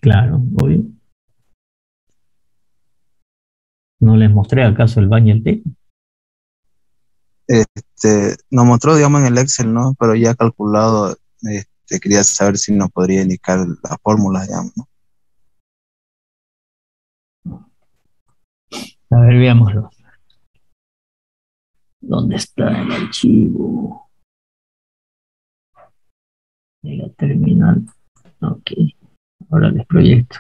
Claro, obvio. ¿No les mostré acaso el baño y el té? Nos mostró, digamos, en el Excel, ¿no? Pero ya calculado, quería saber si nos podría indicar la fórmula, digamos, ¿no? A ver, veámoslo. ¿Dónde está el archivo de la terminal? Ok, ahora les proyecto.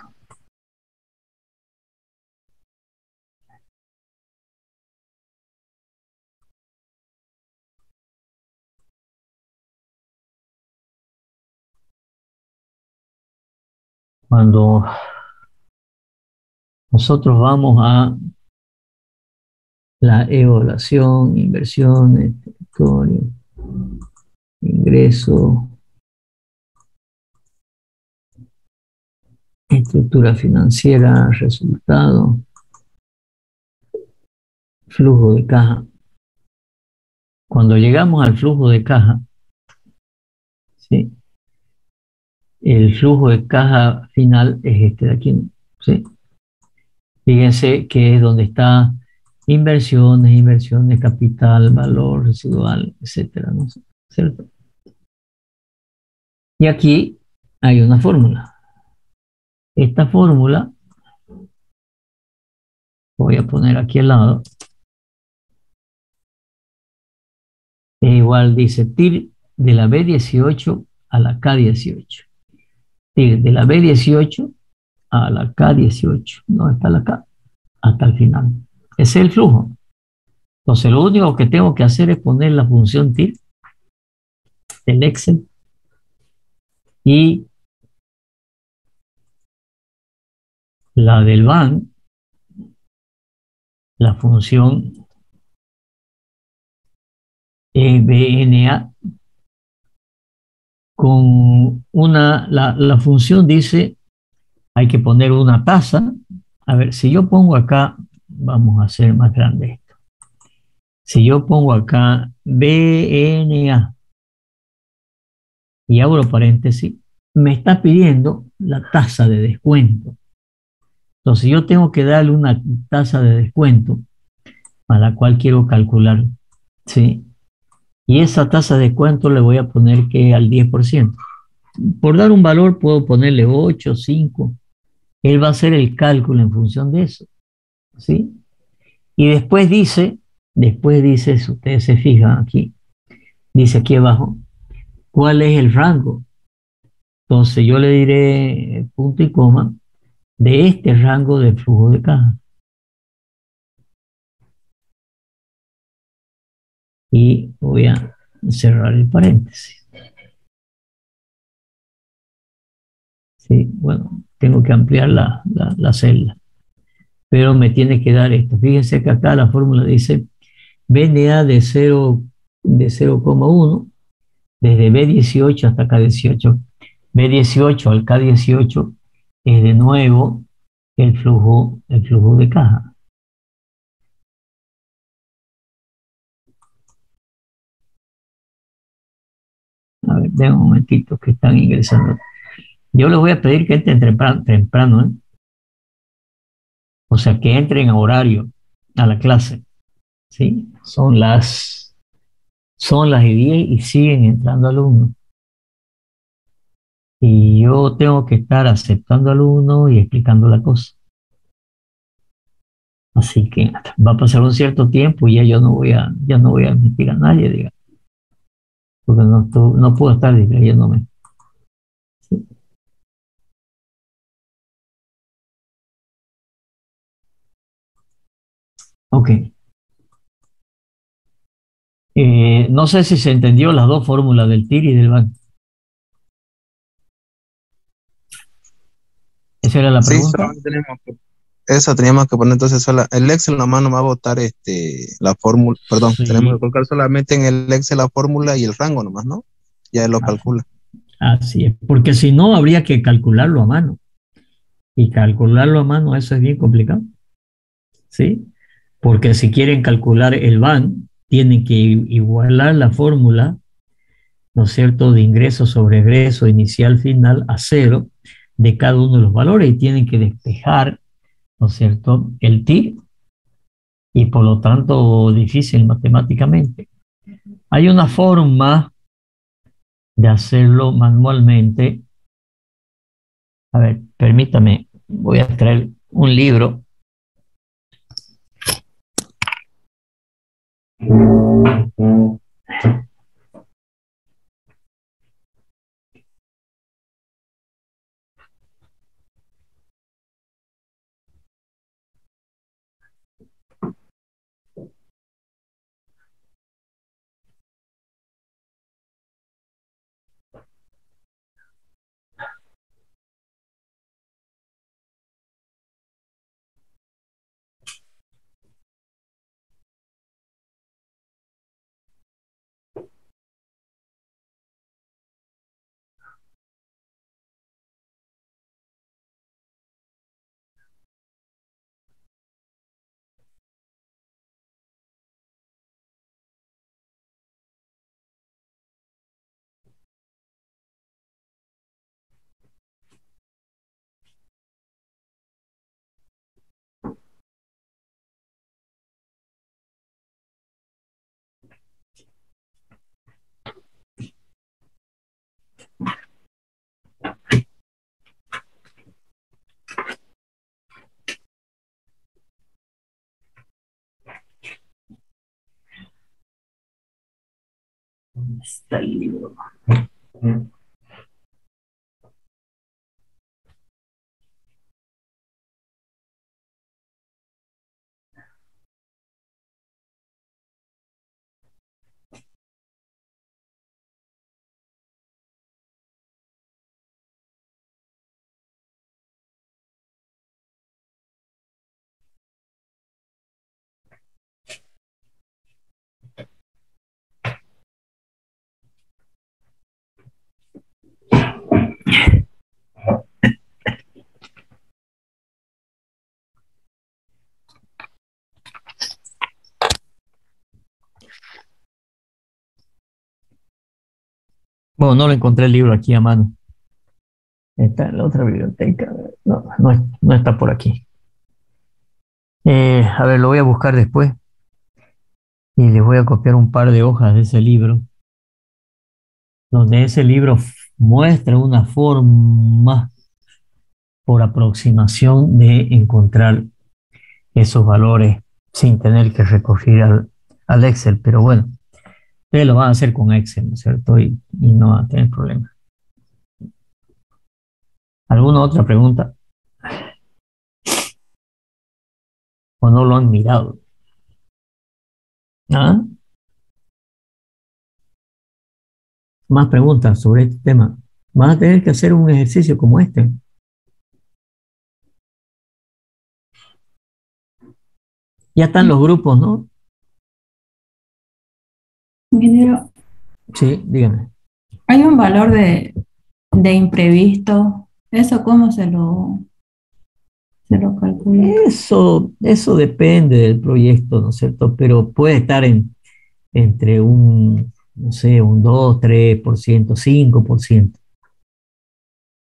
Cuando nosotros vamos a la evaluación, inversiones, territorio, ingreso, estructura financiera, resultado, flujo de caja. Cuando llegamos al flujo de caja, ¿sí? El flujo de caja final es este de aquí, ¿sí? Fíjense que es donde está inversiones, inversiones, capital, valor residual, etcétera, ¿no? ¿Cierto? Y aquí hay una fórmula. Esta fórmula, voy a poner aquí al lado, es igual, dice TIR de la B18 a la K18. TIR de la B18 a la K18. ¿Dónde está la K? Hasta el final. Ese es el flujo. Entonces, lo único que tengo que hacer es poner la función TIR del Excel y la del BAN, la función BNA, con la función dice, hay que poner una tasa. A ver, si yo pongo acá, vamos a hacer más grande esto. Si yo pongo acá BNA y abro paréntesis, me está pidiendo la tasa de descuento. Entonces yo tengo que darle una tasa de descuento a la cual quiero calcular, ¿sí? Y esa tasa de descuento le voy a poner que al 10%. Por dar un valor puedo ponerle 8, 5. Él va a hacer el cálculo en función de eso, ¿sí? Y después dice, si ustedes se fijan aquí, dice aquí abajo, ¿cuál es el rango? Entonces yo le diré punto y coma de este rango de flujo de caja. Y voy a cerrar el paréntesis. Sí, bueno, tengo que ampliar la celda, pero me tiene que dar esto. Fíjense que acá la fórmula dice BNA de 0,1 desde B18 hasta K18. B18 al K18 es de nuevo el flujo de caja. A ver, den un momentito que están ingresando. Yo les voy a pedir que entren temprano, ¿eh? O sea, que entren a horario a la clase, ¿sí? Son las 10 y siguen entrando alumnos. Y yo tengo que estar aceptando alumnos y explicando la cosa. Así que va a pasar un cierto tiempo y ya no voy a admitir a nadie, digamos, porque no puedo estar distrayéndome. ¿Sí? Ok. No sé si se entendió las dos fórmulas del TIR y del BAN. Esa era la Sí, pregunta. solamente teníamos que poner entonces el Excel nomás nos va a botar la fórmula, perdón, tenemos que Sí, colocar solamente en el Excel la fórmula y el rango nomás, ¿no? Ya él lo así, calcula. así es. Porque si no, habría que calcularlo a mano. Y calcularlo a mano, eso es bien complicado. ¿Sí? Porque si quieren calcular el BAN, tienen que igualar la fórmula, ¿no es cierto?, de ingreso sobre egreso inicial final a cero, de cada uno de los valores y tienen que despejar, ¿no es cierto?, el TIR y por lo tanto difícil matemáticamente. Hay una forma de hacerlo manualmente. A ver, permítame, voy a traer un libro. ¿Dónde está el libro? Bueno, no lo encontré el libro aquí a mano. Está en la otra biblioteca. No, no está por aquí. A ver, lo voy a buscar después y les voy a copiar un par de hojas de ese libro, donde ese libro muestra una forma por aproximación de encontrar esos valores sin tener que recurrir al Excel. Pero bueno, ustedes lo van a hacer con Excel, ¿no es cierto? Y no van a tener problemas. ¿Alguna otra pregunta? ¿O no lo han mirado? ¿Ah? Más preguntas sobre este tema. Van a tener que hacer un ejercicio como este. Ya están los grupos, ¿no? Ingeniero, Sí, dígame. hay un valor de imprevisto. ¿Eso cómo se lo calcula? Eso depende del proyecto, ¿no es cierto? Pero puede estar entre un, no sé, un 2, 3%, 5%.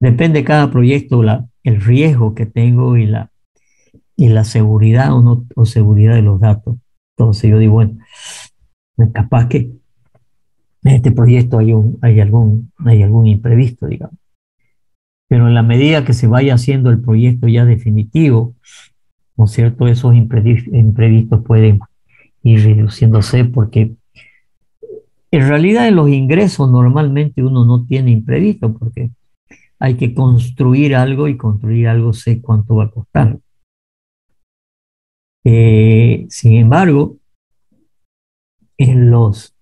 Depende de cada proyecto, el riesgo que tengo y la seguridad o, no, o seguridad de los datos. Entonces yo digo, bueno, capaz que en este proyecto hay algún imprevisto, digamos. Pero en la medida que se vaya haciendo el proyecto ya definitivo, ¿no es cierto? Esos imprevistos pueden ir reduciéndose porque en realidad en los ingresos normalmente uno no tiene imprevisto porque hay que construir algo y construir algo sé cuánto va a costar. Sin embargo, en los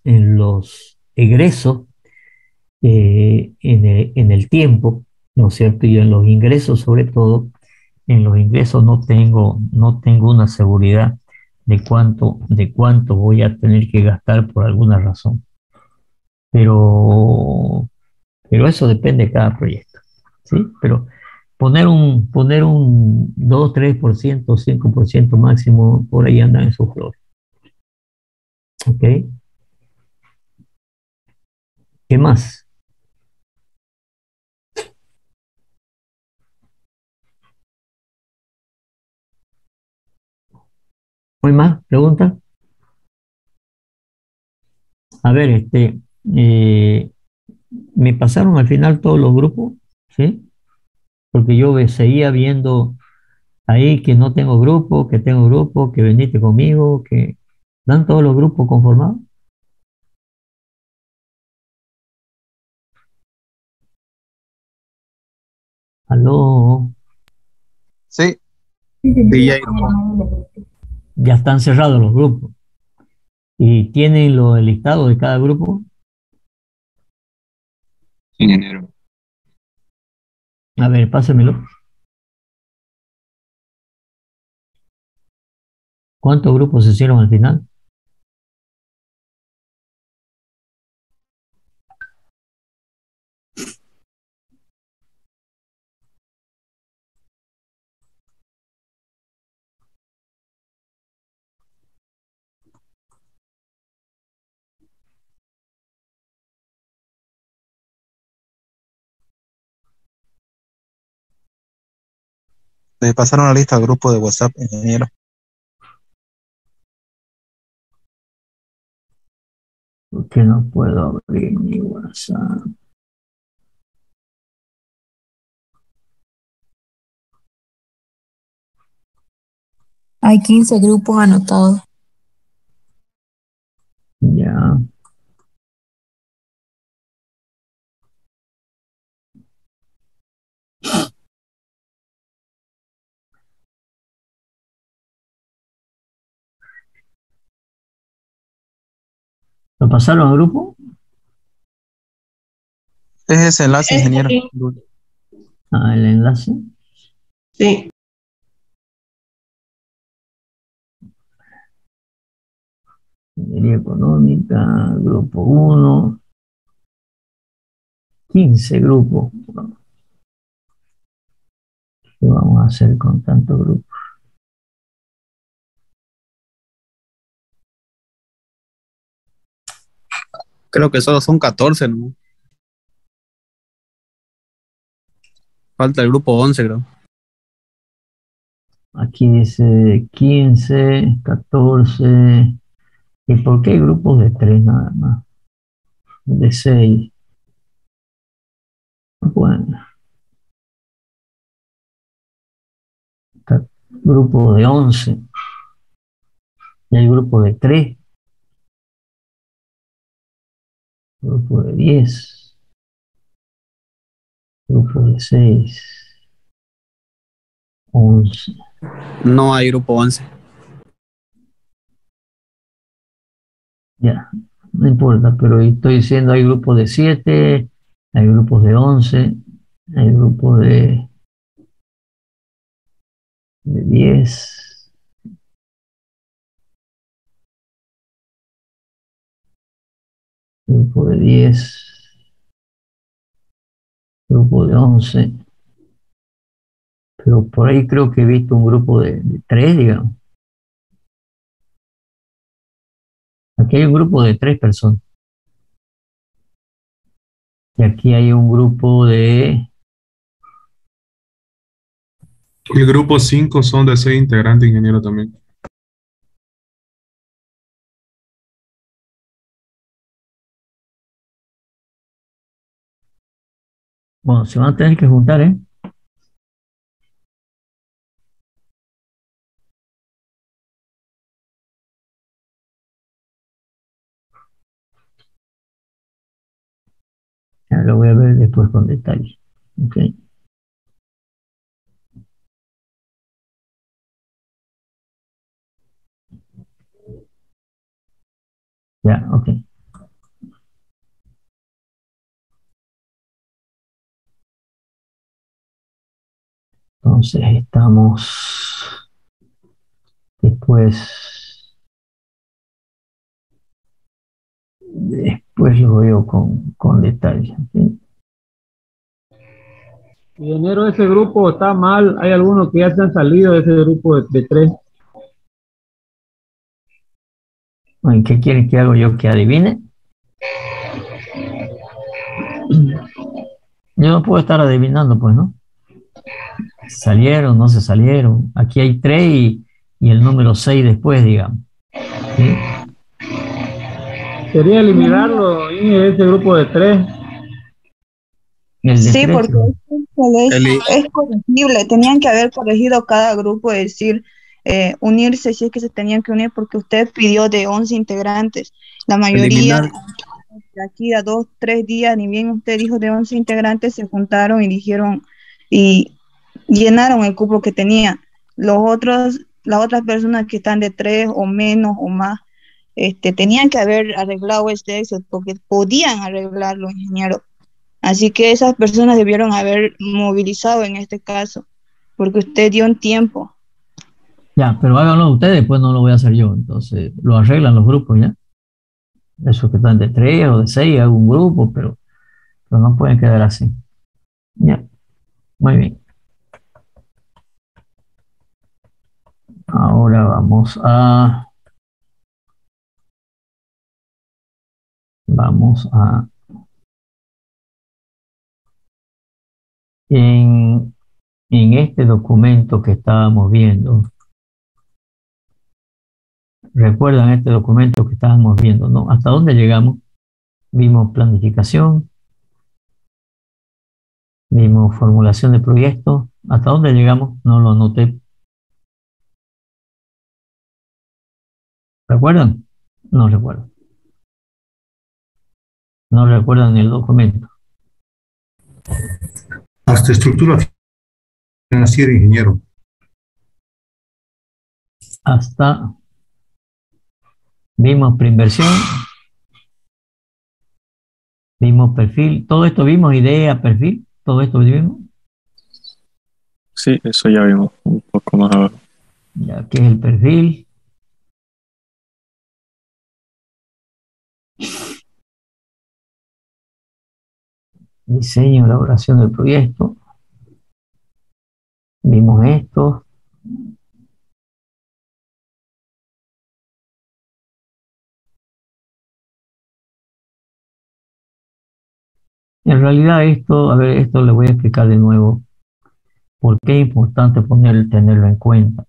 egresos, en el tiempo, ¿no es cierto? Y en los ingresos sobre todo, en los ingresos no tengo una seguridad de cuánto voy a tener que gastar por alguna razón. Pero, pero eso depende de cada proyecto, ¿sí? Pero poner un 2 3% 5% máximo, por ahí andan en sus flores, ¿ok? ¿Qué más? ¿Hay más preguntas? A ver, eh, me pasaron al final todos los grupos, ¿sí? Porque yo seguía viendo ahí que no tengo grupo, que tengo grupo, que veniste conmigo, que dan todos los grupos conformados. Aló, Sí, Sí, sí, señor. ya hay grupo. ya están cerrados los grupos y tienen el listado de cada grupo. Ingeniero. A ver, pásemelo. ¿Cuántos grupos se hicieron al final? Le pasaron la lista al grupo de WhatsApp, ingeniero. ¿Por qué no puedo abrir mi WhatsApp? Hay 15 grupos anotados. Ya. ¿Lo pasaron al grupo? Es ese enlace, ingeniero. Sí, Ah, el enlace. sí. Ingeniería económica, grupo uno, 15 grupos. ¿Qué vamos a hacer con tantos grupos? Creo que solo son 14, ¿no? Falta el grupo 11, creo. Aquí dice 15, 14. ¿Y por qué hay grupos de 3 nada más? De 6. Bueno, está grupo de 11. Y hay grupo de 3, grupo de 10, grupo de 6, 11. No hay grupo 11. Ya, no importa, pero estoy diciendo hay grupos de 7, hay grupos de 11, hay grupos de 10, grupo de 10, grupo de 11, pero por ahí creo que he visto un grupo de 3, digamos. Aquí hay un grupo de 3 personas y aquí hay un grupo de... El grupo 5 son de 6 integrantes, ingeniero también. Bueno, se van a tener que juntar, ¿eh? Ya lo voy a ver después con detalle. Ok, ya, ok. Entonces estamos después, después lo veo con detalle. ¿Ok? Ingeniero, ese grupo está mal. Hay algunos que ya se han salido de ese grupo de 3. Bueno, ¿qué quieren que haga yo? ¿Que adivine? Yo no puedo estar adivinando, pues, ¿no? ¿Salieron, no se salieron? Aquí hay 3 y el número 6 después, digamos. ¿Sí? Sería eliminarlo en ese grupo de 3. El de Sí, 3, porque es corregible. Tenían que haber corregido cada grupo, es decir, unirse si es que se tenían que unir, porque usted pidió de 11 integrantes. La mayoría, eliminar, de aquí a 2, 3 días, ni bien usted dijo de 11 integrantes, se juntaron y dijeron y llenaron el cupo que tenía. Las otras personas que están de 3 o menos o más, tenían que haber arreglado este Excel porque podían arreglarlo, ingeniero. Así que esas personas debieron haber movilizado en este caso, porque usted dio un tiempo. ya, pero háganlo ustedes, pues no lo voy a hacer yo. Entonces, lo arreglan los grupos, ¿ya? Esos que están de 3 o de 6, hago un grupo, pero no pueden quedar así. Ya, muy bien. Ahora vamos a, en este documento que estábamos viendo, recuerdan este documento que estábamos viendo, ¿no? ¿Hasta dónde llegamos? Vimos planificación, vimos formulación de proyectos. ¿Hasta dónde llegamos? No lo anoté. ¿Recuerdan? No recuerdo. No recuerdan el documento. Hasta estructura financiera, ingeniero. Hasta vimos preinversión, vimos perfil, todo esto vimos, idea, perfil, todo esto vimos. Sí, eso ya vimos un poco más abajo. Ya, ¿qué es el perfil? Diseño, elaboración del proyecto. Vimos esto. En realidad esto, a ver, esto le voy a explicar de nuevo por qué es importante tenerlo en cuenta.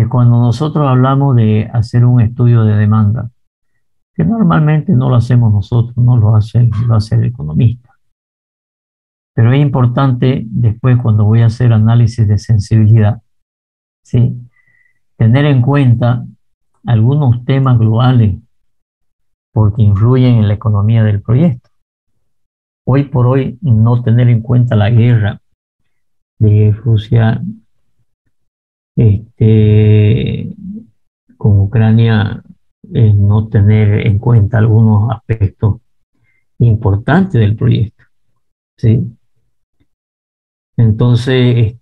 Cuando nosotros hablamos de hacer un estudio de demanda, que normalmente no lo hacemos nosotros, no lo hace el economista. Pero es importante después cuando voy a hacer análisis de sensibilidad, ¿sí? Tener en cuenta algunos temas globales porque influyen en la economía del proyecto. Hoy por hoy, no tener en cuenta la guerra de Rusia con Ucrania, no tener en cuenta algunos aspectos importantes del proyecto, ¿sí? Entonces,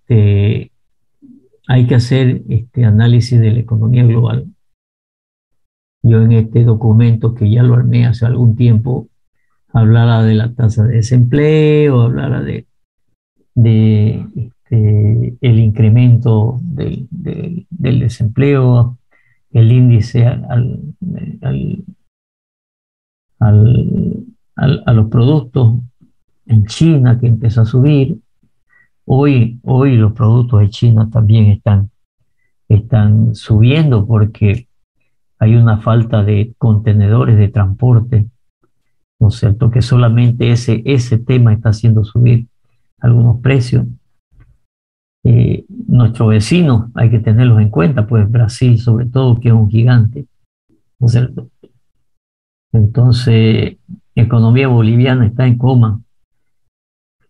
hay que hacer este análisis de la economía global. Yo en este documento que ya lo armé hace algún tiempo, hablaba de la tasa de desempleo, hablaba el incremento del desempleo, el índice al- a los productos en China que empezó a subir. Hoy los productos de China también están subiendo porque hay una falta de contenedores de transporte, ¿no es cierto? Que solamente ese tema está haciendo subir algunos precios. Nuestros vecinos hay que tenerlos en cuenta, pues Brasil sobre todo, que es un gigante, ¿no es cierto? Entonces, la economía boliviana está en coma.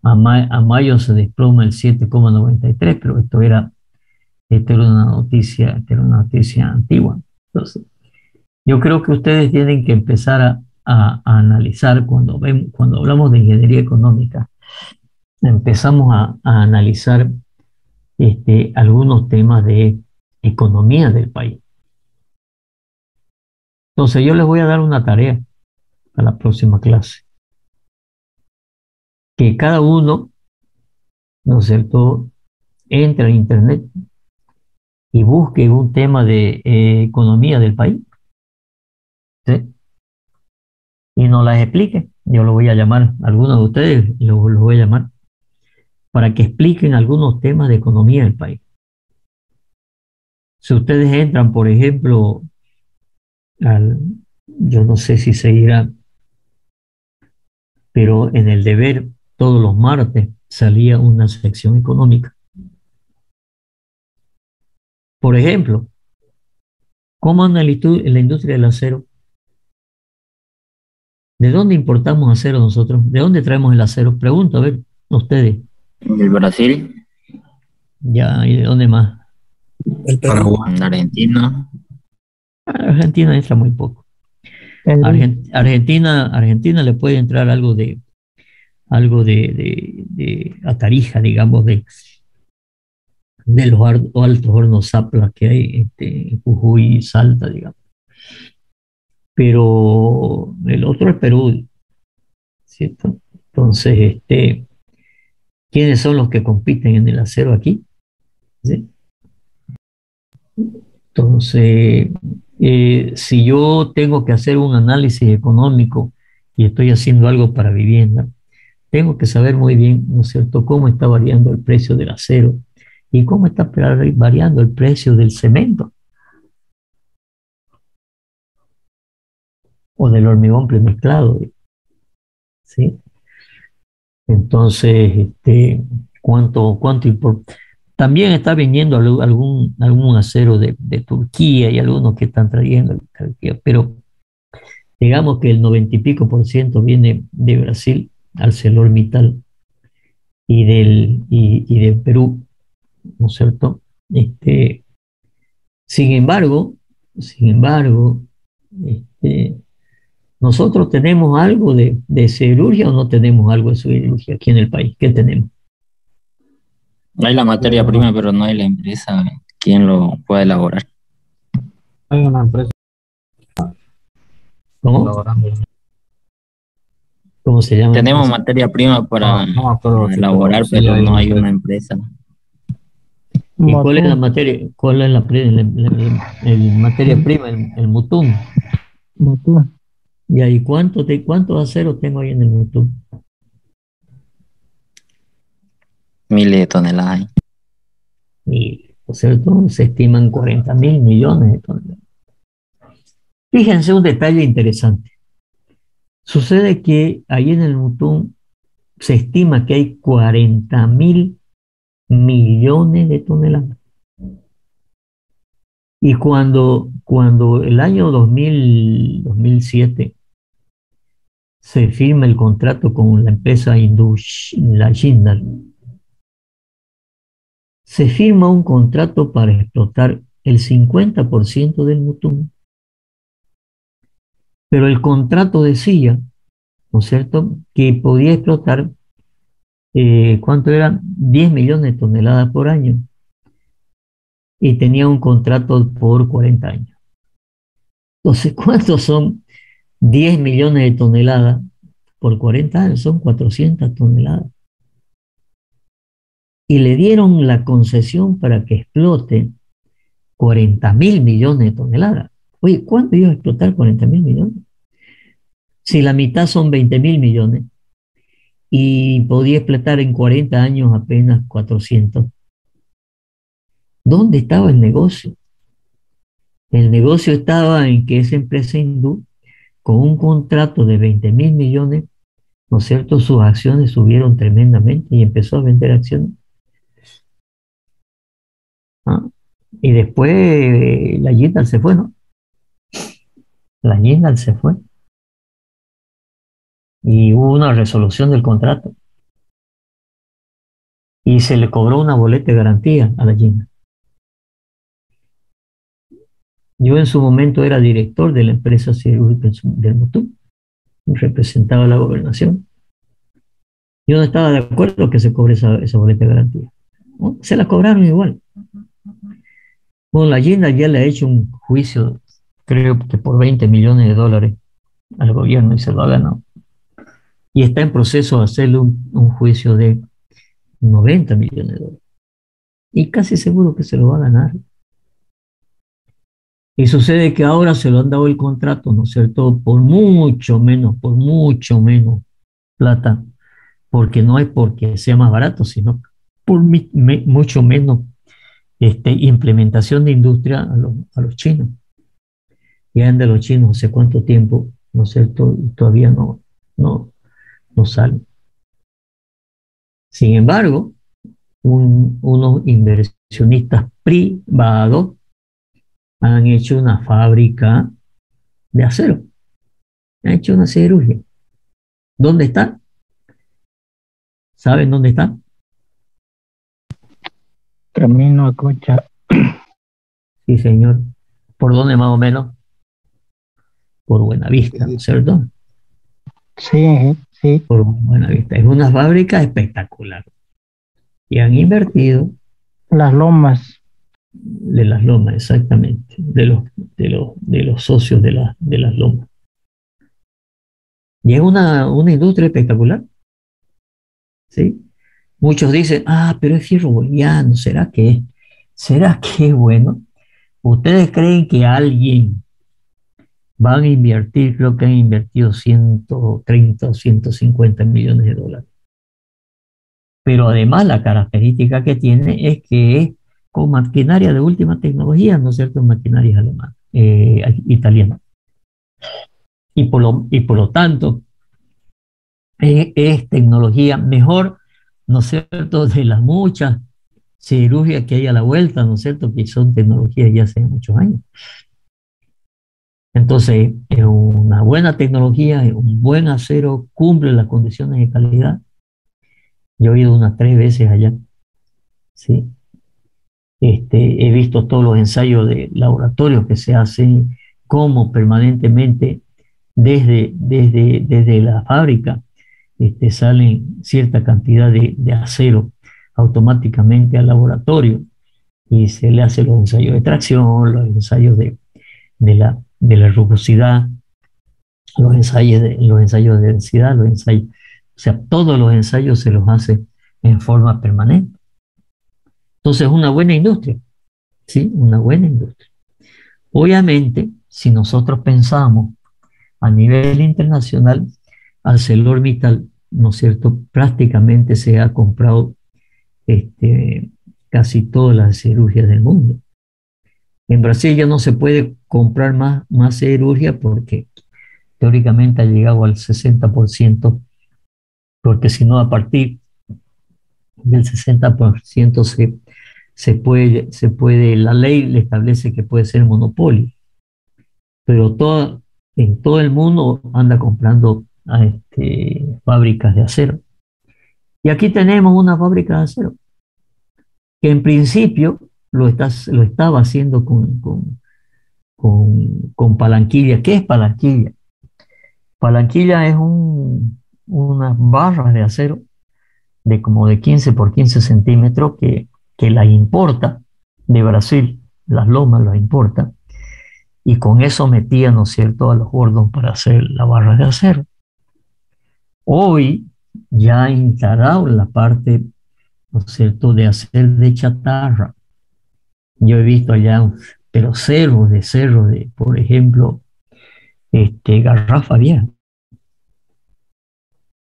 A mayo se desploma el 7,93, pero esto era una noticia antigua. Entonces, yo creo que ustedes tienen que empezar a analizar cuando hablamos de ingeniería económica, empezamos a analizar algunos temas de economía del país. Entonces, yo les voy a dar una tarea para la próxima clase, que cada uno, ¿no es cierto?, entre a internet y busque un tema de economía del país, ¿sí? Y nos las explique. Yo lo voy a llamar, algunos de ustedes lo voy a llamar para que expliquen algunos temas de economía del país. Si ustedes entran, por ejemplo, yo no sé si se irá, pero en el Deber todos los martes salía una sección económica. Por ejemplo, ¿cómo anda la industria del acero? ¿De dónde importamos acero nosotros? ¿De dónde traemos el acero? Pregunto, a ver, ustedes. Del Brasil, Ya, ¿y de dónde más? El Perú. Paraguay. en Argentina, Argentina entra muy poco. Argentina le puede entrar algo de a Tarija, digamos, de los altos hornos Zapla que hay en Jujuy y Salta, digamos. Pero el otro es Perú, ¿cierto? Entonces, ¿quiénes son los que compiten en el acero aquí? ¿Sí? Entonces, si yo tengo que hacer un análisis económico y estoy haciendo algo para vivienda, tengo que saber muy bien, ¿no es cierto?, cómo está variando el precio del acero y cómo está variando el precio del cemento o del hormigón premezclado, ¿sí? Entonces, cuánto importa. También está viniendo algún acero de Turquía y algunos que están trayendo, pero digamos que el 90 y pico% viene de Brasil, ArcelorMittal, y de Perú, ¿no es cierto? Sin embargo, sin embargo, este, nosotros tenemos algo de siderurgia o no tenemos algo de siderurgia aquí en el país. ¿Qué tenemos? hay la materia prima, pero no hay la empresa quien lo pueda elaborar. Hay una empresa ¿Cómo? elaborando. ¿Cómo se llama? Tenemos materia prima para No me acuerdo si elaborar, sí pero hay no una hay una empresa. empresa. ¿Y cuál es la materia? ¿Cuál es el materia prima? El mutum. ¿Y ahí cuántos aceros tengo ahí en el mutum? Miles de toneladas hay. Y, ¿no es cierto? Se estiman 40.000 millones de toneladas. Fíjense un detalle interesante. Sucede que ahí en el mutum se estima que hay 40.000 millones de toneladas. Y cuando el año 2007 se firma el contrato con la empresa la Jindal, se firma un contrato para explotar el 50% del mutum. Pero el contrato decía, ¿no es cierto?, que podía explotar, ¿cuánto eran? 10 millones de toneladas por año. Y tenía un contrato por 40 años. Entonces, ¿cuántos son 10 millones de toneladas por 40 años? Son 400 toneladas. Y le dieron la concesión para que explote 40.000 millones de toneladas. Oye, ¿cuándo iba a explotar 40.000 millones? Si la mitad son 20.000 millones y podía explotar en 40 años apenas 400. ¿Dónde estaba el negocio? El negocio estaba en que esa empresa hindú, con un contrato de 20.000 millones, ¿no es cierto?, sus acciones subieron tremendamente y empezó a vender acciones. ¿Ah? Y después la Jindal se fue, ¿no? La Jindal se fue. Y hubo una resolución del contrato. Y se le cobró una boleta de garantía a la Jindal. Yo en su momento era director de la empresa siderúrgica del Mutum, representaba a la gobernación. Yo no estaba de acuerdo que se cobre esa boleta de garantía, ¿no? Se la cobraron igual. Bueno, la Jindal ya le ha hecho un juicio, creo que por 20 millones de dólares al gobierno y se lo ha ganado. Y está en proceso de hacerle un juicio de 90 millones de dólares. Y casi seguro que se lo va a ganar. Y sucede que ahora se lo han dado el contrato, ¿no es cierto?, por mucho menos plata, porque no es porque sea más barato, sino por mucho menos implementación de industria a los chinos. Llegan de los chinos no sé cuánto tiempo, ¿no es cierto? Y todavía no salen. Sin embargo, unos inversionistas privados han hecho una fábrica de acero, han hecho una siderurgia. ¿Dónde está? ¿Saben dónde está? Camino a Cocha. Sí, señor. ¿Por dónde más o menos? Por Buenavista, ¿no es cierto? Sí, sí. Por Buenavista. Es una fábrica espectacular. Y han invertido. Las Lomas. De las Lomas, exactamente. De los socios de las Lomas. Y es una industria espectacular. ¿Sí? Muchos dicen, pero es fierro boliviano, ¿será que es bueno? ¿Ustedes creen que alguien van a invertir? Creo que han invertido 130 o 150 millones de dólares. Pero además la característica que tiene es que es con maquinaria de última tecnología, ¿no es cierto? Maquinaria alemana, italiana. Y por lo tanto, es tecnología mejor, ¿no es cierto?, de las muchas cirugías que hay a la vuelta, ¿no es cierto?, que son tecnologías ya hace muchos años. Entonces, es una buena tecnología, es un buen acero, cumple las condiciones de calidad. Yo he ido unas 3 veces allá, ¿sí? He visto todos los ensayos de laboratorios que se hacen, cómo permanentemente desde la fábrica salen cierta cantidad de acero automáticamente al laboratorio y se le hacen los ensayos de tracción, los ensayos de la rugosidad, los ensayos de densidad, o sea, todos los ensayos se los hace en forma permanente. Entonces, es una buena industria, ¿sí? Una buena industria. Obviamente, si nosotros pensamos a nivel internacional, ArcelorMittal, ¿no es cierto?, prácticamente se ha comprado casi todas las siderurgias del mundo. En Brasil ya no se puede comprar más siderurgia porque teóricamente ha llegado al 60%, porque si no, a partir del 60% se puede, la ley le establece que puede ser monopolio, pero en todo el mundo anda comprando fábricas de acero. Y aquí tenemos una fábrica de acero que en principio lo estaba haciendo con palanquilla. ¿Qué es palanquilla? Palanquilla es unas barras de acero como de 15 por 15 centímetros que las importa de Brasil, las Lomas las importa, y con eso metían, ¿no es cierto?, a los gordos para hacer las barras de acero. Hoy ya ha instalado la parte, ¿no es cierto?, de hacer de chatarra. Yo he visto allá, pero cerros, por ejemplo, garrafa vieja.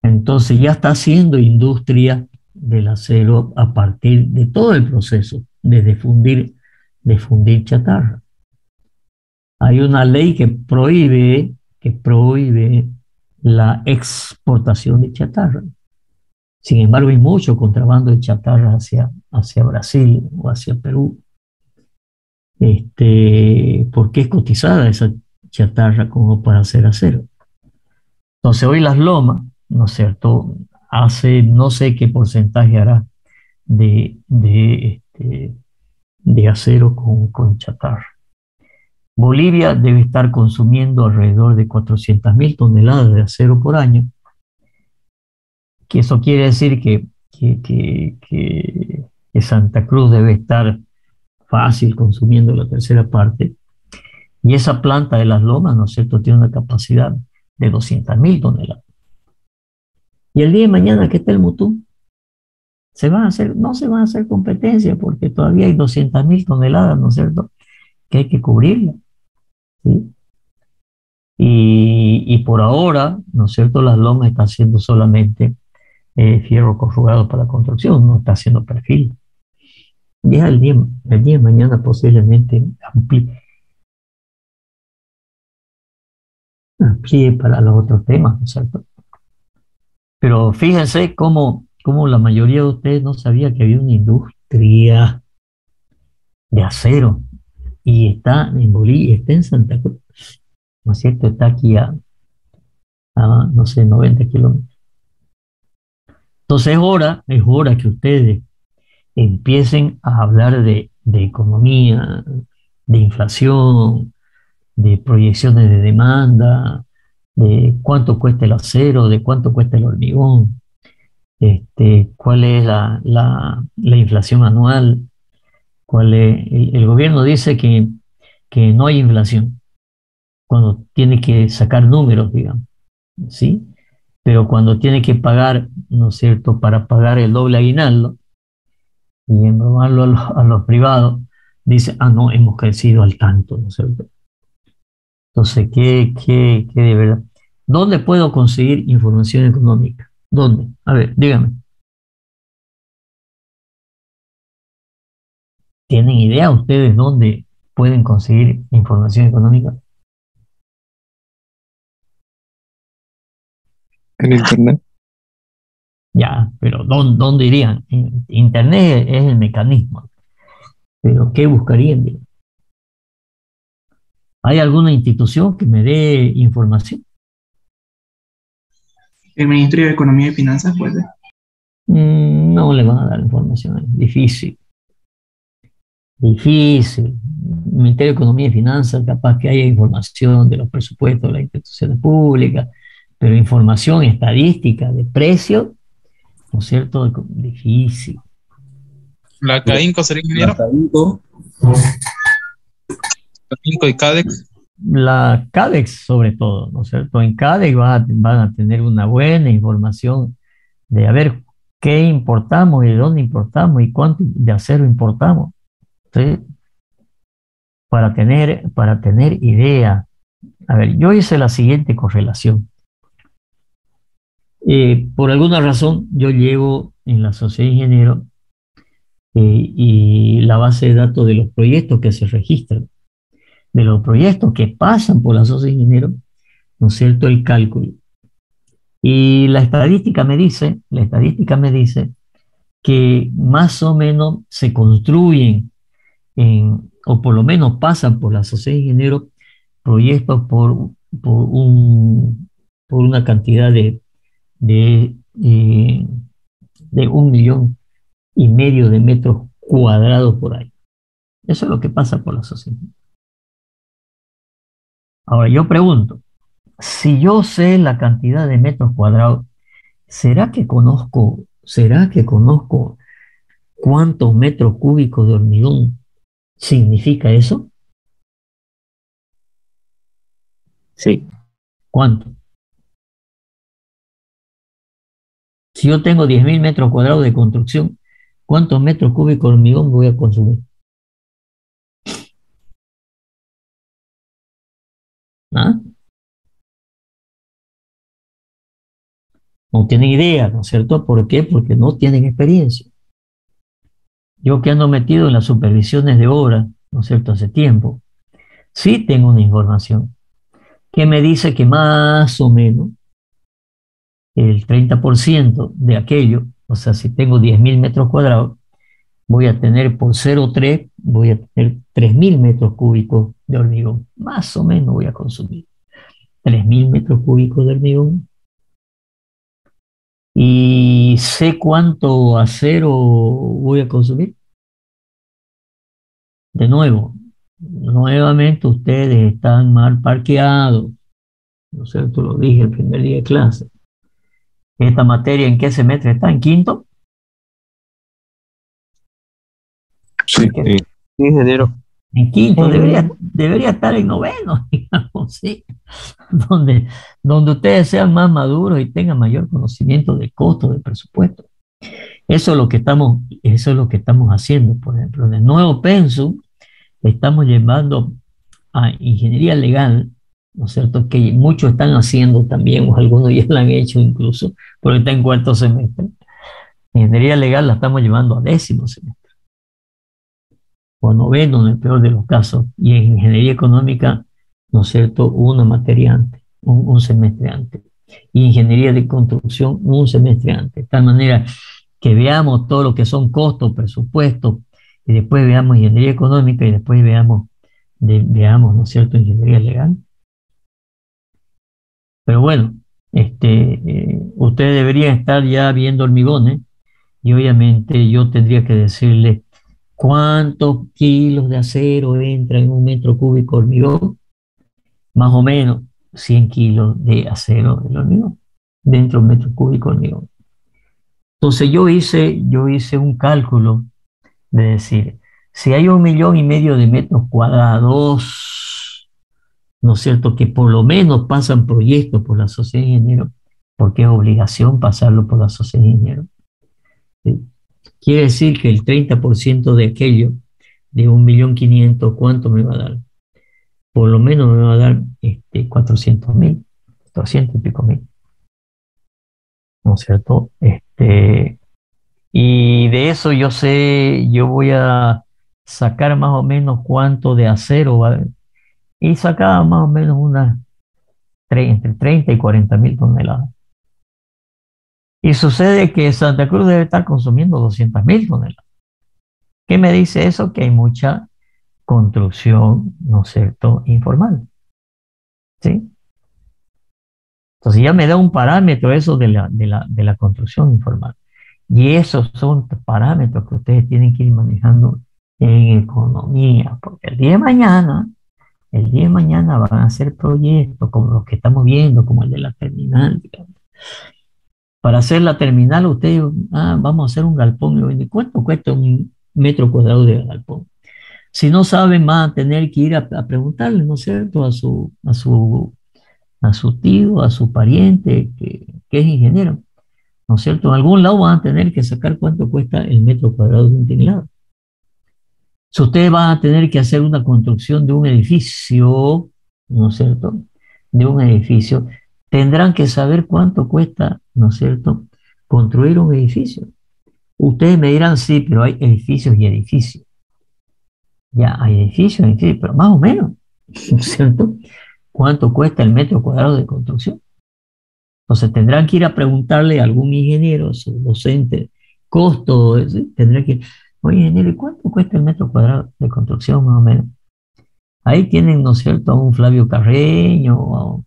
Entonces ya está haciendo industria del acero a partir de todo el proceso, de fundir chatarra. Hay una ley que prohíbe la exportación de chatarra. Sin embargo, hay mucho contrabando de chatarra hacia Brasil o hacia Perú, porque es cotizada esa chatarra como para hacer acero. Entonces, hoy las Lomas, ¿no es cierto?, no sé qué porcentaje hará de acero con chatarra. Bolivia debe estar consumiendo alrededor de 400.000 toneladas de acero por año, que eso quiere decir que Santa Cruz debe estar fácil consumiendo la tercera parte, y esa planta de las Lomas, ¿no es cierto?, tiene una capacidad de 200.000 toneladas. Y el día de mañana que esté el Mutum, no se van a hacer competencia porque todavía hay 200.000 toneladas, ¿no es cierto?, que hay que cubrirla, ¿sí? Y por ahora, ¿no es cierto?, las Lomas está haciendo solamente fierro corrugado para la construcción, no está haciendo perfil. Ya el día de mañana posiblemente amplíe para los otros temas, ¿no es cierto? Pero fíjense cómo la mayoría de ustedes no sabía que había una industria de acero y está en Bolivia, está en Santa Cruz, ¿no es cierto? Está aquí a no sé, 90 kilómetros. Entonces es hora que ustedes empiecen a hablar de economía, de inflación, de proyecciones de demanda, de cuánto cuesta el acero, de cuánto cuesta el hormigón, cuál es la inflación anual, el gobierno dice que no hay inflación cuando tiene que sacar números, digamos, ¿sí? Pero cuando tiene que pagar, ¿no es cierto?, para pagar el doble aguinaldo y embromarlo a los privados, dice, ah, no, hemos crecido al tanto, ¿no es cierto? Entonces, ¿qué de verdad? ¿Dónde puedo conseguir información económica? ¿Dónde? A ver, dígame. ¿Tienen idea ustedes dónde pueden conseguir información económica? En internet. Ya, pero ¿dónde irían? Internet es el mecanismo, pero ¿qué buscarían? ¿Hay alguna institución que me dé información? El Ministerio de Economía y Finanzas puede. No le van a dar información, es difícil. Difícil. Ministerio de Economía y Finanzas, capaz que haya información de los presupuestos de las instituciones públicas, pero información estadística de precios, ¿no es cierto? Difícil. La CAINCO sería, ingeniero. CAINCO y CADEX. La CADEX sobre todo, ¿no es cierto? En CADEX van a tener una buena información de a ver qué importamos y de dónde importamos y cuánto de acero importamos, ¿sí? Para tener idea. A ver, yo hice la siguiente correlación. Por alguna razón, yo llevo en la sociedad de ingenieros y la base de datos de los proyectos que se registran, de los proyectos que pasan por la sociedad de ingenieros, ¿no es cierto?, el cálculo. Y la estadística me dice que más o menos se construyen, o por lo menos pasan por la sociedad de ingenieros, proyectos por una cantidad de 1,5 millones de metros cuadrados por año. Eso es lo que pasa por la sociedad. Ahora yo pregunto, si yo sé la cantidad de metros cuadrados, ¿será que conozco cuántos metros cúbicos de hormigón significa eso? Sí. ¿Cuánto? Si yo tengo 10.000 metros cuadrados de construcción, ¿cuántos metros cúbicos de hormigón voy a consumir? ¿Ah? No tienen idea, ¿no es cierto? ¿Por qué? Porque no tienen experiencia. Yo que ando metido en las supervisiones de obra, ¿no es cierto?, hace tiempo, sí tengo una información que me dice que más o menos el 30% de aquello, o sea, si tengo 10.000 metros cuadrados, voy a tener por 0,3, voy a tener 3.000 metros cúbicos de hormigón. Más o menos voy a consumir 3.000 metros cúbicos de hormigón. ¿Y sé cuánto acero voy a consumir? De nuevo, nuevamente ustedes están mal parqueados, ¿no es cierto? Lo dije el primer día de clase. ¿Esta materia en qué semestre está? ¿En quinto? Sí, ingeniero. En quinto, debería estar en noveno, digamos, ¿sí? Donde ustedes sean más maduros y tengan mayor conocimiento de costo, de presupuesto. Eso es lo que estamos haciendo, por ejemplo. En el nuevo pensum estamos llevando a ingeniería legal, ¿no es cierto?, que muchos están haciendo también, o algunos ya la han hecho incluso, porque está en cuarto semestre. Ingeniería legal la estamos llevando a 10º semestre. o noveno en el peor de los casos, y en ingeniería económica, ¿no es cierto?, una materia antes, un semestre antes, y ingeniería de construcción un semestre antes, de tal manera que veamos todo lo que son costos, presupuestos, y después veamos ingeniería económica y después veamos, ¿no es cierto?, ingeniería legal. Pero bueno, ustedes deberían estar ya viendo hormigones y obviamente yo tendría que decirle cuántos kilos de acero entra en un metro cúbico de hormigón, más o menos 100 kilos de acero del hormigón, dentro de un metro cúbico de hormigón. Entonces yo hice un cálculo de decir, si hay 1,5 millones de metros cuadrados, ¿no es cierto?, que por lo menos pasan proyectos por la sociedad de ingenieros, porque es obligación pasarlo por la sociedad de ingenieros. ¿Sí? Quiere decir que el 30% de aquello, de 1.500.000, ¿cuánto me va a dar? Por lo menos me va a dar 400.000, 200 y pico mil, ¿no es cierto? Y de eso yo voy a sacar más o menos cuánto de acero va a haber. Y sacaba más o menos entre 30 y 40.000 toneladas. Y sucede que Santa Cruz debe estar consumiendo 200.000 toneladas. ¿Qué me dice eso? Que hay mucha construcción, ¿no es cierto?, informal. ¿Sí? Entonces ya me da un parámetro eso de la construcción informal. Y esos son parámetros que ustedes tienen que ir manejando en economía, porque el día de mañana van a hacer proyectos como los que estamos viendo, como el de la terminal, digamos. Para hacer la terminal, ustedes, vamos a hacer un galpón. ¿Y cuánto cuesta un metro cuadrado de galpón? Si no saben, van a tener que ir a preguntarle, ¿no es cierto?, a su tío, a su pariente, que es ingeniero, ¿no es cierto? En algún lado van a tener que sacar cuánto cuesta el metro cuadrado de un tinglado. Si ustedes van a tener que hacer una construcción de un edificio, ¿no es cierto?, de un edificio, tendrán que saber cuánto cuesta, ¿no es cierto?, construir un edificio. Ustedes me dirán, sí, pero hay edificios y edificios. Ya, hay edificios, pero más o menos, ¿no es cierto?, ¿cuánto cuesta el metro cuadrado de construcción? Entonces tendrán que ir a preguntarle a algún ingeniero, a su docente, costo, tendrán que, oye, ingeniero, ¿y cuánto cuesta el metro cuadrado de construcción más o menos? Ahí tienen, ¿no es cierto?, a un Flavio Carreño,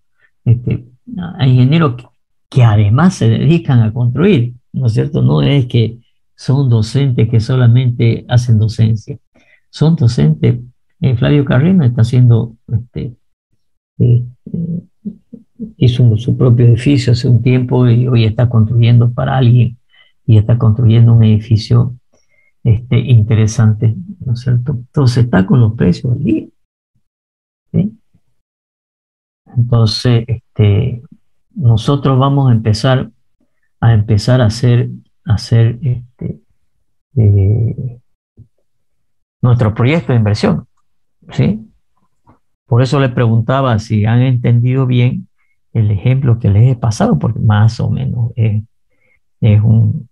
a ingenieros que además se dedican a construir, ¿no es cierto? No es que son docentes que solamente hacen docencia, son docentes. Flavio Carreño está haciendo, hizo su propio edificio hace un tiempo y hoy está construyendo para alguien y está construyendo un edificio interesante, ¿no es cierto? Entonces está con los precios al día, ¿sí? Entonces, nosotros vamos a empezar a hacer nuestro proyecto de inversión, ¿sí? Por eso le preguntaba si han entendido bien el ejemplo que les he pasado, porque más o menos es un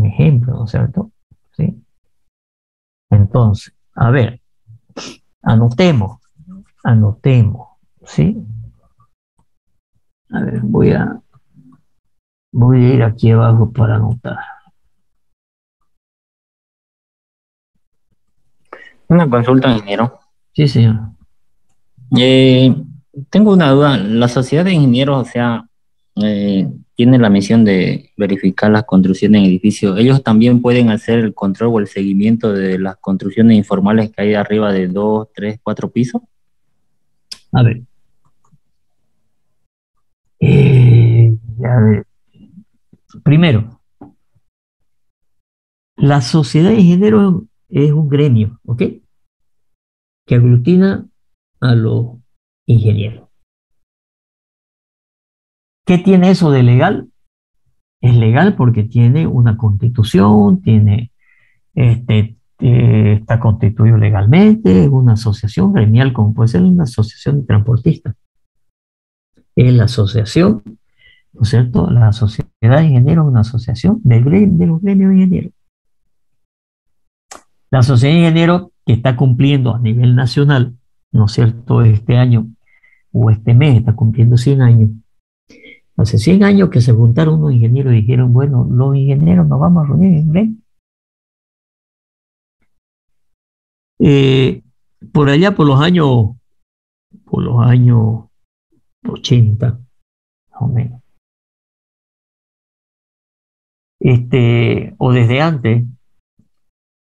ejemplo, ¿no es cierto? ¿Sí? Entonces, a ver, anotemos, ¿sí? A ver, voy a ir aquí abajo para anotar. Una consulta, ingeniero. Sí, señor. Tengo una duda. La sociedad de ingenieros, o sea, tiene la misión de verificar las construcciones en edificios. ¿Ellos también pueden hacer el control o el seguimiento de las construcciones informales que hay arriba de 2, 3, 4 pisos? A ver. Primero, la sociedad de ingenieros es un gremio, ¿ok?, que aglutina a los ingenieros. ¿Qué tiene eso de legal? Es legal porque tiene una constitución, está constituido legalmente, es una asociación gremial, como puede ser una asociación de transportistas. Es la asociación, ¿no es cierto? La sociedad de ingenieros es una asociación de los gremios de ingenieros. La Sociedad de Ingenieros que está cumpliendo a nivel nacional, ¿no es cierto? Este año o este mes está cumpliendo 100 años. Hace 100 años que se juntaron unos ingenieros y dijeron, bueno, los ingenieros nos vamos a reunir en gremio. Por allá, por los años 80, más o menos. O desde antes,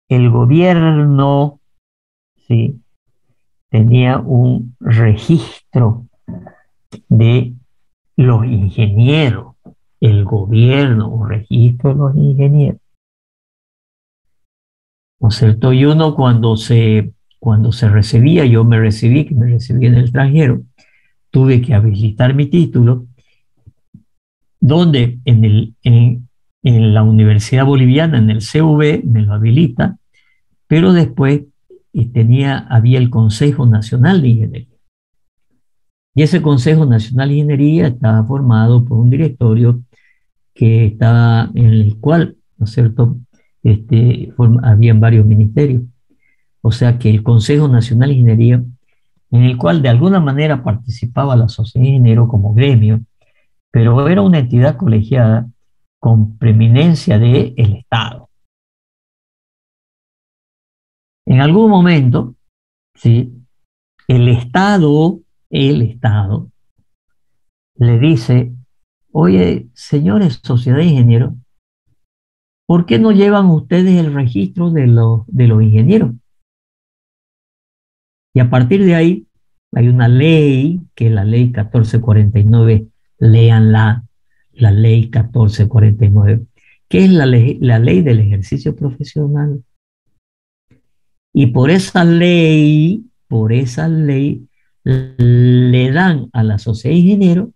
el gobierno, ¿sí?, tenía un registro de los ingenieros. El gobierno, un registro de los ingenieros. ¿No es cierto? Y uno cuando se recibía, yo me recibí en el extranjero, tuve que habilitar mi título, donde en la Universidad Boliviana, en el CV, me lo habilita, pero después había el Consejo Nacional de Ingeniería. Y ese Consejo Nacional de Ingeniería estaba formado por un directorio en el cual, ¿no es cierto?, habían varios ministerios. O sea que el Consejo Nacional de Ingeniería, en el cual de alguna manera participaba la Sociedad de Ingenieros como gremio, pero era una entidad colegiada con preeminencia del Estado. En algún momento, ¿sí?, el Estado le dice, oye, señores Sociedad de Ingenieros, ¿por qué no llevan ustedes el registro de los ingenieros? Y a partir de ahí hay una ley, que es la ley 1449, léanla, la ley 1449, que es la ley del ejercicio profesional. Y por esa ley le dan a la Sociedad de Ingenieros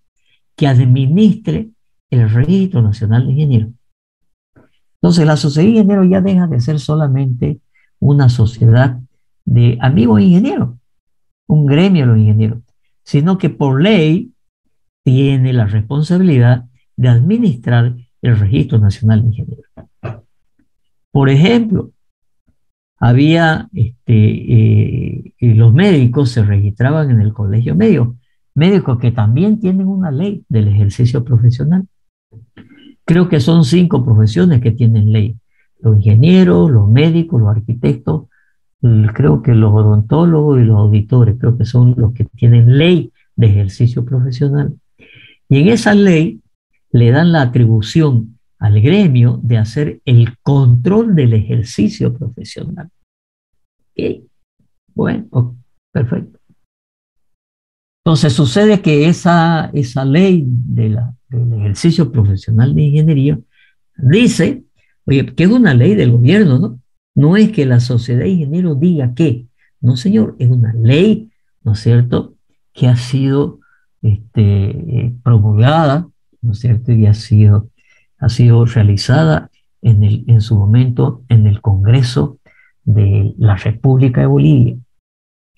que administre el Registro Nacional de Ingenieros. Entonces la Sociedad de Ingenieros ya deja de ser solamente una sociedad de amigos ingenieros, un gremio de los ingenieros, sino que por ley tiene la responsabilidad de administrar el Registro Nacional de Ingenieros. Por ejemplo, había los médicos se registraban en el colegio médico, médicos que también tienen una ley del ejercicio profesional. Creo que son 5 profesiones que tienen ley: los ingenieros, los médicos, los arquitectos, creo que los odontólogos y los auditores, creo que son los que tienen ley de ejercicio profesional. Y en esa ley le dan la atribución al gremio de hacer el control del ejercicio profesional. ¿Ok? Bueno, perfecto. Entonces sucede que esa ley del ejercicio profesional de ingeniería dice, oye, que es una ley del gobierno, ¿no? No es que la Sociedad de Ingenieros diga que, no señor, es una ley, ¿no es cierto?, que ha sido promulgada, ¿no es cierto?, y ha sido realizada en su momento en el Congreso de la República de Bolivia.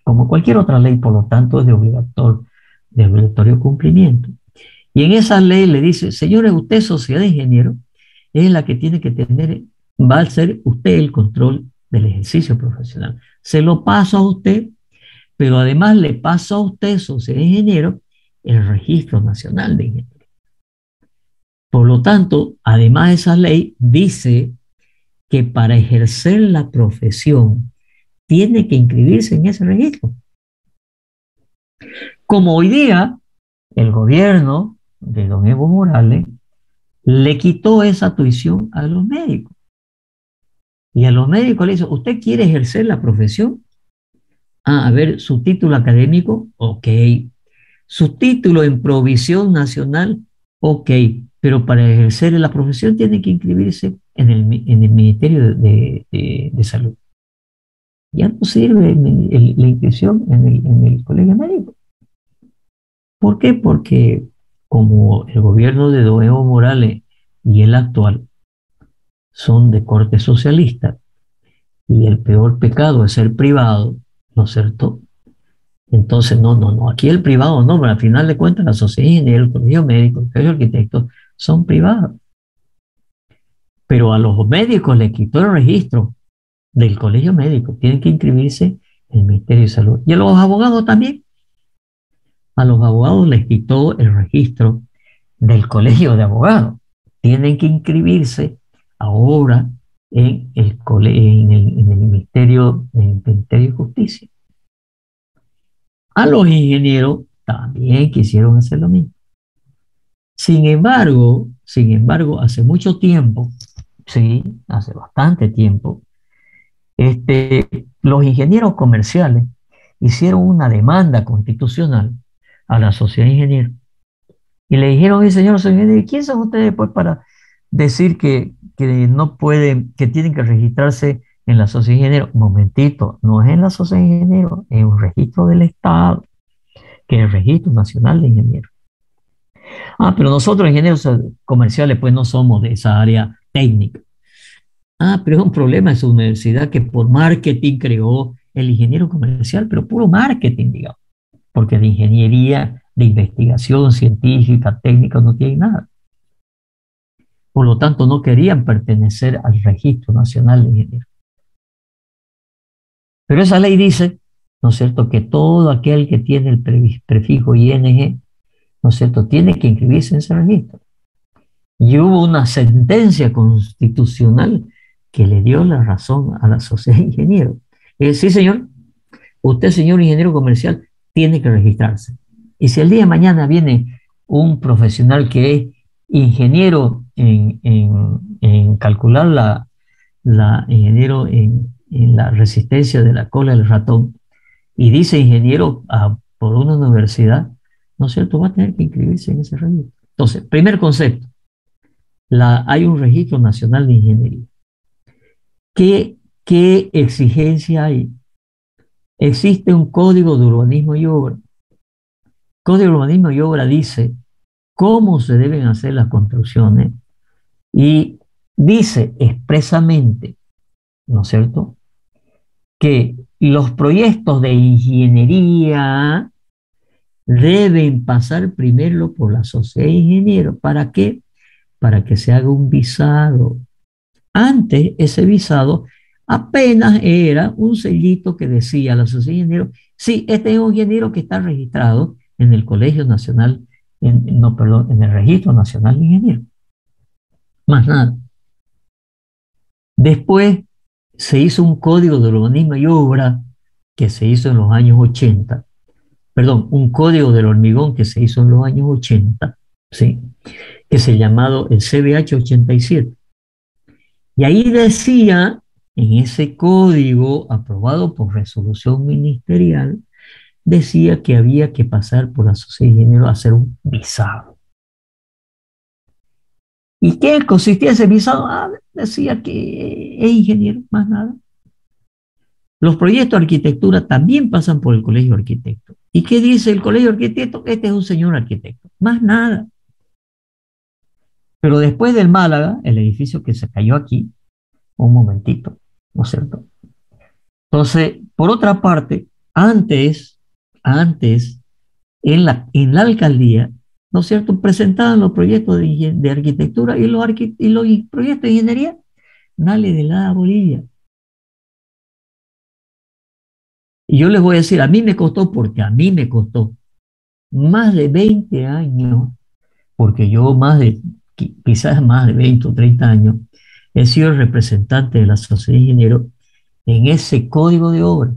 Como cualquier otra ley, por lo tanto, es de obligatorio cumplimiento. Y en esa ley le dice, señores, usted, Sociedad de Ingenieros, es la que tiene que va a ser usted el control del ejercicio profesional. Se lo paso a usted, pero además le paso a usted, Sociedad de Ingenieros, el Registro Nacional de Ingenieros. Por lo tanto, además esa ley dice que para ejercer la profesión tiene que inscribirse en ese registro. Como hoy día el gobierno de don Evo Morales le quitó esa tuición a los médicos. Y a los médicos le dice, ¿usted quiere ejercer la profesión? A ver, su título académico, ok. Su título en provisión nacional, ok. Pero para ejercer la profesión tiene que inscribirse en el Ministerio de Salud. Ya no sirve la inscripción en el colegio médico. ¿Por qué? Porque como el gobierno de don Evo Morales y el actual son de corte socialista y el peor pecado es ser privado, ¿no es cierto? Entonces, no, aquí el privado no, pero al final de cuentas la Sociedad de Ingenieros, el colegio médico, el colegio de arquitectos son privados. Pero a los médicos les quitó el registro del colegio médico, tienen que inscribirse en el Ministerio de Salud. Y a los abogados también. A los abogados les quitó el registro del colegio de abogados. Tienen que inscribirse ahora en el Ministerio de Justicia. A los ingenieros también quisieron hacer lo mismo. Sin embargo, hace mucho tiempo, sí, hace bastante tiempo, los ingenieros comerciales hicieron una demanda constitucional a la sociedad de ingenieros y le dijeron: oye, señor ingeniero, ¿quién son ustedes pues para decir que no pueden, que tienen que registrarse en la sociedad de ingenieros? Momentito, no es en la sociedad de ingenieros, es un registro del Estado, que es el Registro Nacional de Ingenieros. Pero nosotros ingenieros comerciales pues no somos de esa área técnica. Pero es un problema en su universidad que por marketing creó el ingeniero comercial, pero puro marketing, digamos, porque de ingeniería, de investigación científica, técnica, no tiene nada. Por lo tanto, no querían pertenecer al Registro Nacional de Ingenieros. Pero esa ley dice, ¿no es cierto?, que todo aquel que tiene el prefijo ING, ¿no es cierto?, tiene que inscribirse en ese registro. Y hubo una sentencia constitucional que le dio la razón a la sociedad de ingenieros. Sí, señor, usted, señor ingeniero comercial, tiene que registrarse. Y si el día de mañana viene un profesional que es ingeniero en calcular ingeniero en la resistencia de la cola del ratón, y dice ingeniero por una universidad, ¿no es cierto?, va a tener que inscribirse en ese registro. Entonces, primer concepto, hay un registro nacional de ingeniería. ¿Qué exigencia hay? Existe un código de urbanismo y obra. El código de urbanismo y obra dice cómo se deben hacer las construcciones y dice expresamente, ¿no es cierto?, que los proyectos de ingeniería deben pasar primero por la sociedad de ingenieros. ¿Para qué? Para que se haga un visado. Antes, ese visado apenas era un sellito que decía a la sociedad de ingenieros: sí, este es un ingeniero que está registrado en el Colegio Nacional, en el Registro Nacional de Ingenieros. Más nada. Después se hizo un código de urbanismo y obra que se hizo en los años 80. Perdón, un código del hormigón que se hizo en los años 80, ¿sí?, que se llamado el CBH 87. Y ahí decía, en ese código aprobado por resolución ministerial, decía que había que pasar por la sociedad de ingenieros a hacer un visado. ¿Y qué consistía ese visado? Decía que es ingeniero, más nada. Los proyectos de arquitectura también pasan por el colegio de arquitectos. ¿Y qué dice el colegio de arquitectos? Este es un señor arquitecto, más nada. Pero después del Málaga, el edificio que se cayó aquí, un momentito, ¿no es cierto? Entonces, por otra parte, antes en la alcaldía, ¿no es cierto?, presentaban los proyectos de arquitectura y los proyectos de ingeniería, nadie de la Bolivia. Y yo les voy a decir, a mí me costó más de 20 años, porque yo quizás más de 20 o 30 años, he sido el representante de la sociedad de ingenieros en ese código de obra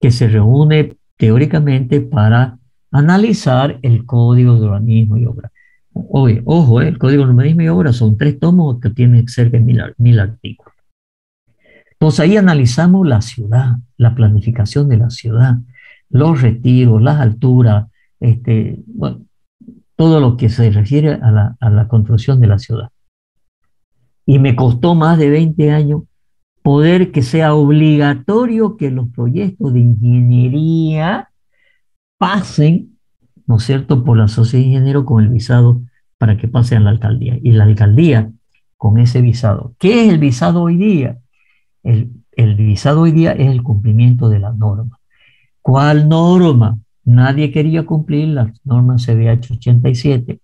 que se reúne teóricamente para analizar el código de urbanismo y obra. Ojo, el código de urbanismo y obra son 3 tomos que tienen cerca de 1000 artículos. Entonces ahí analizamos la ciudad, la planificación de la ciudad, los retiros, las alturas, bueno, todo lo que se refiere a la construcción de la ciudad. Y me costó más de 20 años poder que sea obligatorio que los proyectos de ingeniería pasen, ¿no es cierto?, por la sociedad de ingenieros con el visado para que pasen a la alcaldía. Y la alcaldía con ese visado. ¿Qué es el visado hoy día? El visado hoy día es el cumplimiento de la norma. ¿Cuál norma? Nadie quería cumplir las normas CBH 87,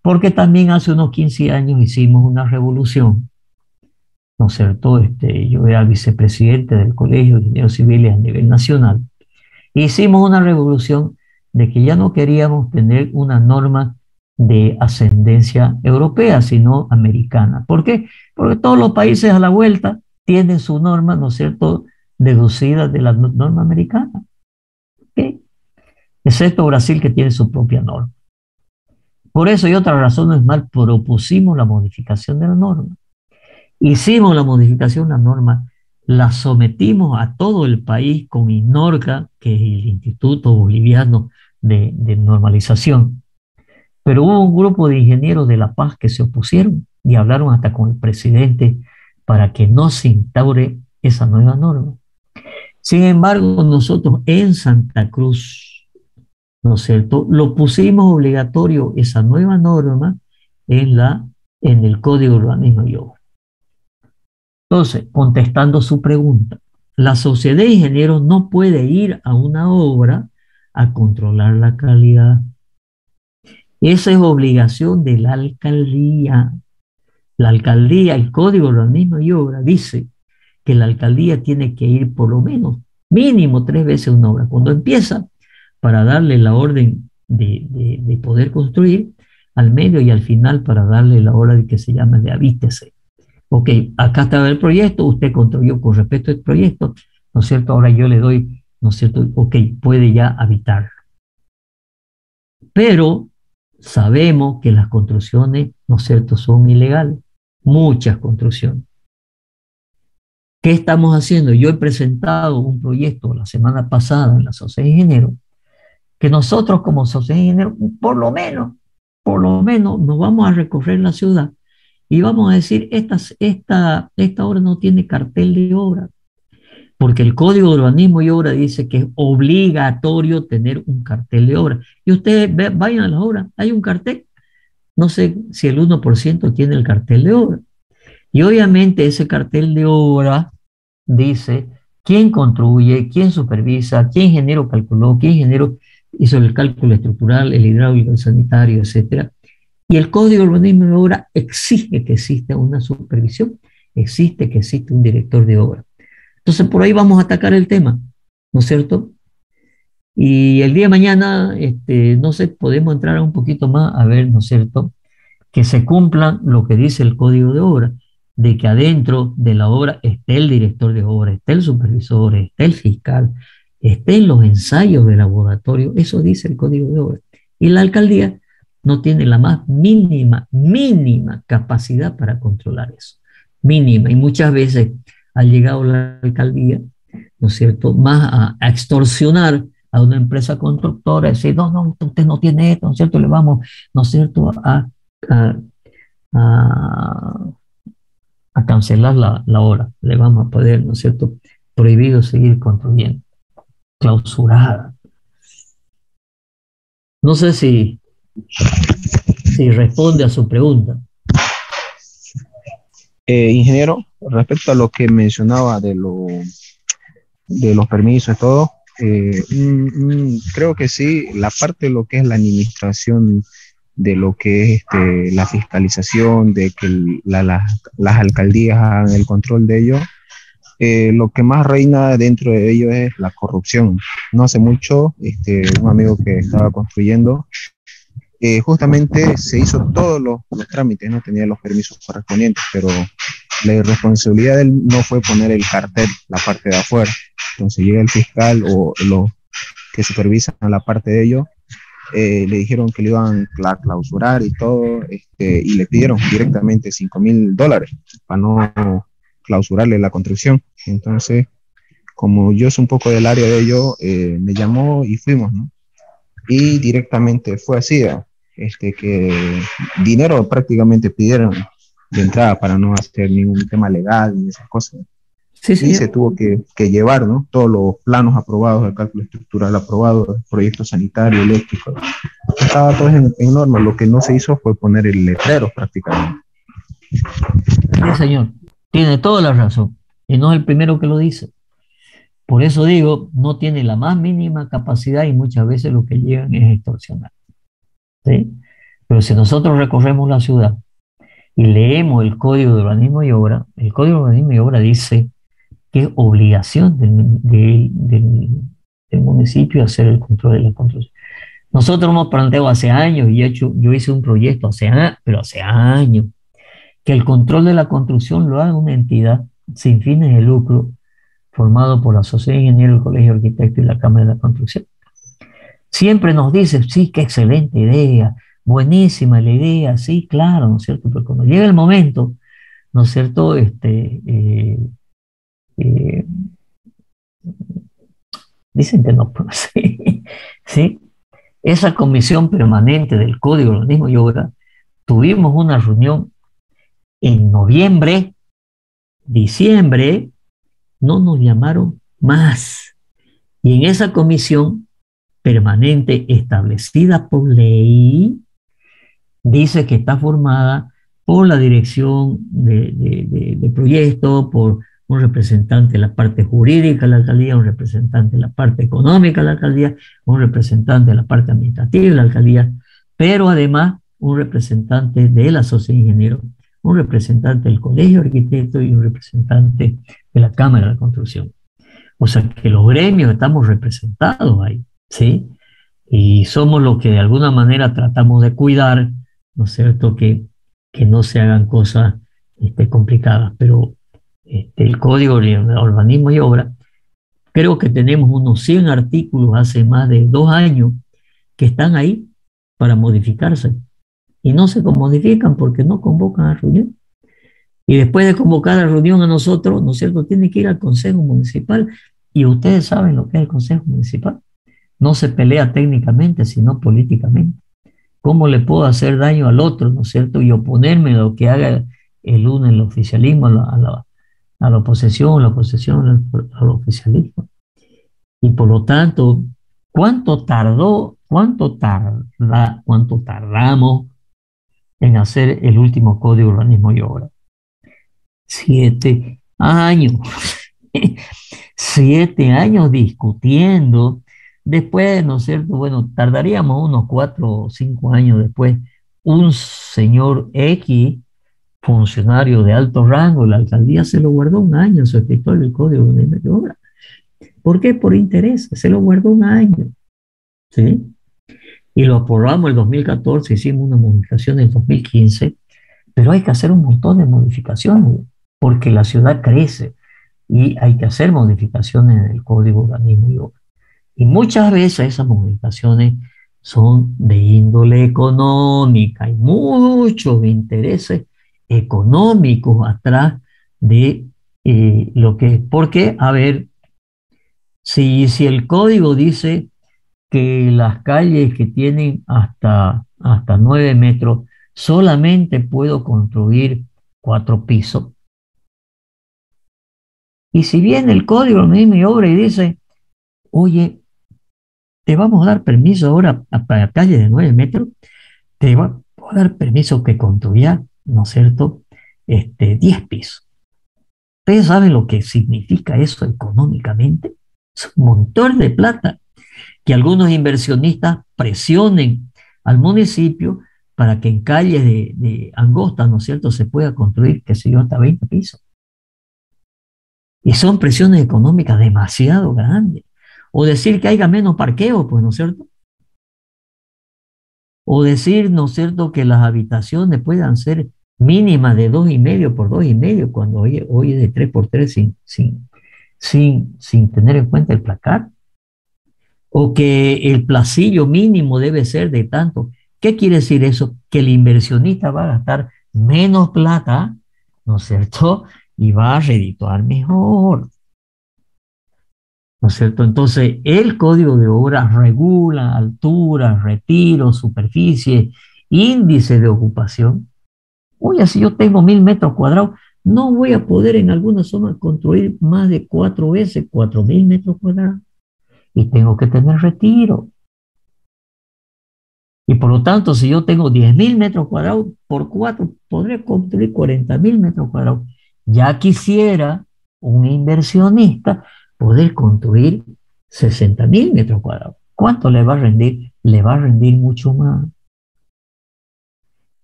porque también hace unos 15 años hicimos una revolución ¿no es cierto? Yo era vicepresidente del Colegio de Ingenieros Civiles a nivel nacional. Hicimos una revolución de que ya no queríamos tener una norma de ascendencia europea, sino americana. ¿Por qué? Porque todos los países a la vuelta tienen su norma, ¿no es cierto?, deducida de la norma americana. ¿Okay? Excepto Brasil, que tiene su propia norma. Por eso y otras razones más propusimos la modificación de la norma. Hicimos la modificación de la norma, la sometimos a todo el país con INORCA, que es el Instituto Boliviano de Normalización. Pero hubo un grupo de ingenieros de La Paz que se opusieron y hablaron hasta con el presidente para que no se instaure esa nueva norma. Sin embargo, nosotros en Santa Cruz, ¿no es cierto?, lo pusimos obligatorio esa nueva norma en el Código de Urbanismo y Obra. Entonces, contestando su pregunta, la sociedad de ingenieros no puede ir a una obra a controlar la calidad. Esa es obligación de la alcaldía. La alcaldía, el Código de Urbanismo y Obra dice que la alcaldía tiene que ir por lo menos, mínimo 3 veces a una obra. Cuando empieza, para darle la orden de poder construir, al medio y al final para darle la orden que se llama de avístese. Ok, acá está el proyecto, usted construyó con respecto al proyecto, ¿no es cierto? Ahora yo le doy, ¿no es cierto? Ok, puede ya habitar. Pero sabemos que las construcciones, ¿no es cierto?, son ilegales. Muchas construcciones. ¿Qué estamos haciendo? Yo he presentado un proyecto la semana pasada en la Sociedad de Ingenieros, que nosotros como Sociedad de Ingenieros, por lo menos, nos vamos a recorrer la ciudad y vamos a decir, esta obra no tiene cartel de obra, porque el Código de Urbanismo y Obra dice que es obligatorio tener un cartel de obra. Y ustedes vayan a la obra, hay un cartel, no sé si el 1% tiene el cartel de obra. Y obviamente ese cartel de obra dice quién construye, quién supervisa, qué ingeniero calculó, qué ingeniero hizo el cálculo estructural, el hidráulico, el sanitario, etcétera. Y el Código de Urbanismo y Obra exige que exista una supervisión, exige que exista un director de obra. Entonces, por ahí vamos a atacar el tema, ¿no es cierto? Y el día de mañana, no sé, podemos entrar un poquito más a ver, ¿no es cierto?, que se cumpla lo que dice el Código de Obra, de que adentro de la obra esté el director de obra, esté el supervisor, esté el fiscal, estén los ensayos de laboratorio, eso dice el Código de Obra. Y la alcaldía no tiene la más mínima capacidad para controlar eso. Mínima. Y muchas veces ha llegado la alcaldía, ¿no es cierto?, más a extorsionar a una empresa constructora, decir, no, usted no tiene esto, ¿no es cierto?, le vamos, ¿no es cierto?, a cancelar la obra, le vamos a poder, ¿no es cierto?, prohibido seguir construyendo, clausurada. No sé si responde a su pregunta. Ingeniero, respecto a lo que mencionaba de los permisos y todo, creo que sí, la parte de lo que es la administración, de lo que es la fiscalización, de que las alcaldías hagan el control de ello, lo que más reina dentro de ello es la corrupción. No hace mucho, un amigo que estaba construyendo, justamente se hizo todos los trámites, no tenía los permisos correspondientes, pero la irresponsabilidad de él no fue poner el cartel, la parte de afuera. Entonces llega el fiscal o los que supervisan la parte de ello, le dijeron que le iban a clausurar y todo, y le pidieron directamente $5,000 para no clausurarle la construcción. Entonces, como yo soy un poco del área de ello, me llamó y fuimos, ¿no? Y directamente fue así, que dinero prácticamente pidieron de entrada para no hacer ningún tema legal ni esas cosas. Sí, y se tuvo que llevar, ¿no?, todos los planos aprobados, el cálculo estructural aprobado, el proyecto sanitario, eléctrico, estaba todo en norma. Lo que no se hizo fue poner el letrero prácticamente. Sí, señor, tiene toda la razón, y no es el primero que lo dice. Por eso digo, no tiene la más mínima capacidad y muchas veces lo que llegan es extorsionar, ¿sí? Pero si nosotros recorremos la ciudad y leemos el Código de Urbanismo y Obra, el Código de Urbanismo y Obra dice que es obligación del municipio hacer el control de la construcción. Nosotros hemos planteado hace años, y yo hice un proyecto pero hace años, que el control de la construcción lo haga una entidad sin fines de lucro, formado por la Sociedad de Ingenieros, el Colegio de Arquitectos y la Cámara de la Construcción. Siempre nos dice, sí, qué excelente idea, buenísima la idea, sí, claro, ¿no es cierto? Pero cuando llega el momento, ¿no es cierto? Dicen que no, pues, sí, ¿sí? Esa comisión permanente del Código de Urbanismo y Obra, tuvimos una reunión en noviembre, diciembre, no nos llamaron más. Y en esa comisión permanente establecida por ley, dice que está formada por la dirección de proyecto, por un representante de la parte jurídica de la alcaldía, un representante de la parte económica de la alcaldía, un representante de la parte administrativa de la alcaldía, pero además un representante de la Sociedad de Ingenieros, un representante del Colegio de Arquitectos y un representante de la Cámara de la Construcción. O sea que los gremios estamos representados ahí, ¿sí? Y somos los que de alguna manera tratamos de cuidar, ¿no es cierto?, que no se hagan cosas complicadas. Pero el Código de Urbanismo y Obra, creo que tenemos unos 100 artículos hace más de 2 años que están ahí para modificarse. Y no se modifican porque no convocan a reunión. Y después de convocar a reunión a nosotros, ¿no es cierto?, tiene que ir al Consejo Municipal. Y ustedes saben lo que es el Consejo Municipal. No se pelea técnicamente, sino políticamente. ¿Cómo le puedo hacer daño al otro, ¿no es cierto?, y oponerme a lo que haga el uno, el oficialismo, a la oposición al oficialismo? Y por lo tanto, ¿cuánto tardamos en hacer el último Código de Urbanismo y Obra? 7 años. 7 años discutiendo. Después, ¿no es cierto? Bueno, tardaríamos unos 4 o 5 años después. Un señor X, funcionario de alto rango, la alcaldía se lo guardó 1 año en su escritorio del Código de Urbanismo y Obra. ¿Por qué? Por interés. Se lo guardó 1 año. ¿Sí? Y lo aprobamos en el 2014, hicimos una modificación en el 2015, pero hay que hacer un montón de modificaciones porque la ciudad crece y hay que hacer modificaciones en el Código de Urbanismo y Obra. Y muchas veces esas modificaciones son de índole económica. Hay muchos intereses económicos atrás de lo que es. Porque, a ver, si el código dice que las calles que tienen hasta 9 metros solamente puedo construir 4 pisos. Y si viene el Código de Urbanismo y Obra y dice, oye, te vamos a dar permiso ahora para calles de 9 metros, te va a dar permiso que construya, ¿no es cierto?, 10 pisos. ¿Ustedes saben lo que significa eso económicamente? Es un montón de plata que algunos inversionistas presionen al municipio para que en calles de angostas, ¿no es cierto?, se pueda construir, qué sé yo, hasta 20 pisos. Y son presiones económicas demasiado grandes. O decir que haya menos parqueo, pues, ¿no es cierto? O decir, ¿no es cierto?, que las habitaciones puedan ser mínimas de 2,5 por 2,5 cuando hoy es de 3 por 3 sin tener en cuenta el placar. O que el placillo mínimo debe ser de tanto. ¿Qué quiere decir eso? Que el inversionista va a gastar menos plata, ¿no es cierto?, y va a redituar mejor. ¿No es cierto? Entonces, el Código de Obra regula altura, retiro, superficie, índice de ocupación. Oye, si yo tengo 1,000 metros cuadrados, no voy a poder en alguna zona construir más de 4 veces 4,000 metros cuadrados. Y tengo que tener retiro. Y por lo tanto, si yo tengo 10,000 metros cuadrados, por 4 podré construir 40,000 metros cuadrados. Ya quisiera un inversionista poder construir 60,000 metros cuadrados. ¿Cuánto le va a rendir? Le va a rendir mucho más.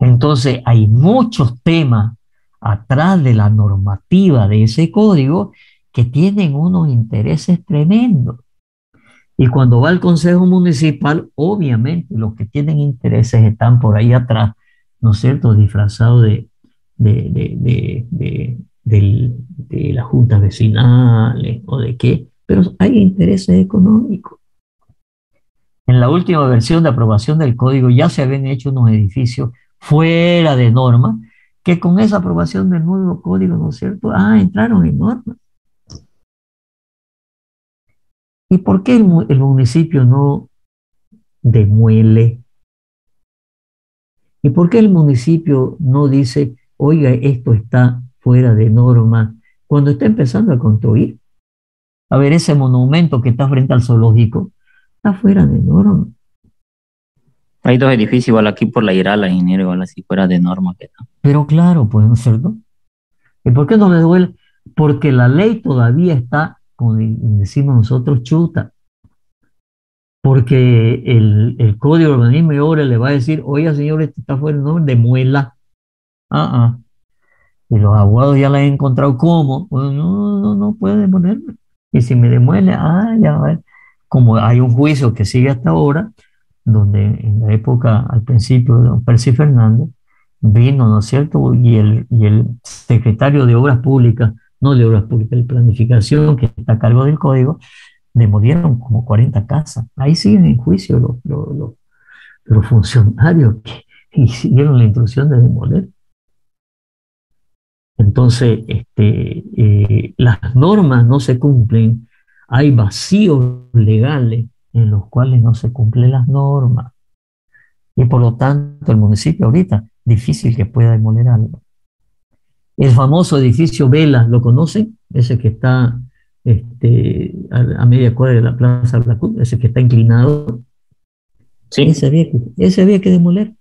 Entonces, hay muchos temas atrás de la normativa de ese código que tienen unos intereses tremendos. Y cuando va al Consejo Municipal, obviamente los que tienen intereses están por ahí atrás, ¿no es cierto?, disfrazados de las juntas vecinales o de qué, pero hay intereses económicos. En la última versión de aprobación del código ya se habían hecho unos edificios fuera de norma, que con esa aprobación del nuevo código, ¿no es cierto?, entraron en norma. ¿Y por qué el municipio no demuele? ¿Y por qué el municipio no dice, oiga, esto está fuera de norma, cuando está empezando a construir? A ver, ese monumento que está frente al zoológico está fuera de norma. Hay dos edificios igual aquí por la Irala, ingeniero, igual así fuera de norma que está. Pero claro, pues, ¿no es cierto? ¿Y por qué no le duele? Porque la ley todavía está, como decimos nosotros, chuta. Porque el Código de Urbanismo y Obras le va a decir, oiga, señor, esto está fuera de norma, demuela. Y los abogados ya la han encontrado como, bueno, no puede demolerme. Y si me demuele, ya va. Como hay un juicio que sigue hasta ahora, donde en la época, al principio de don Percy Fernández, vino, ¿no es cierto? Y el secretario de Obras Públicas, no de Obras Públicas, de Planificación, que está a cargo del código, demolieron como 40 casas. Ahí siguen en juicio los funcionarios que hicieron la instrucción de demoler. Entonces, las normas no se cumplen, hay vacíos legales en los cuales no se cumplen las normas. Y por lo tanto, el municipio ahorita, difícil que pueda demoler algo. El famoso edificio Vela, ¿lo conocen? Ese que está a media cuadra de la Plaza Blacú, ese que está inclinado. Sí. Ese había que demoler.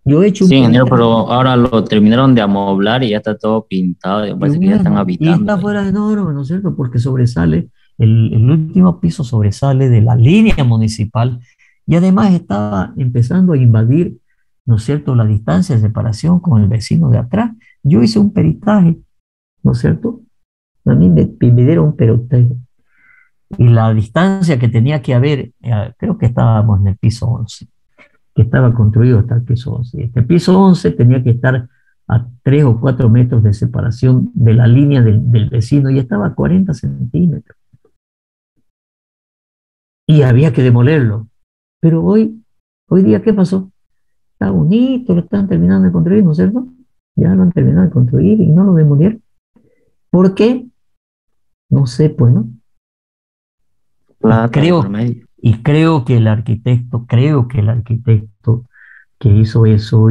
Yo he hecho sí, ingeniero, pero ahora lo terminaron de amoblar y ya está todo pintado. Parece que ya están habitando. Y está fuera de norma, ¿no es cierto? Porque sobresale, el último piso sobresale de la línea municipal y además estaba empezando a invadir, ¿no es cierto?, la distancia de separación con el vecino de atrás. Yo hice un peritaje, ¿no es cierto? A mí me pidieron un peritaje. Y la distancia que tenía que haber, creo que estábamos en el piso 11. Que estaba construido hasta el piso 11. Este piso 11 tenía que estar a 3 o 4 metros de separación de la línea del vecino y estaba a 40 centímetros. Y había que demolerlo. Pero hoy día, ¿qué pasó? Está bonito, lo están terminando de construir, ¿no es cierto? Ya lo han terminado de construir y no lo demolieron. ¿Por qué? No sé, pues, ¿no? Creo que el arquitecto que hizo eso,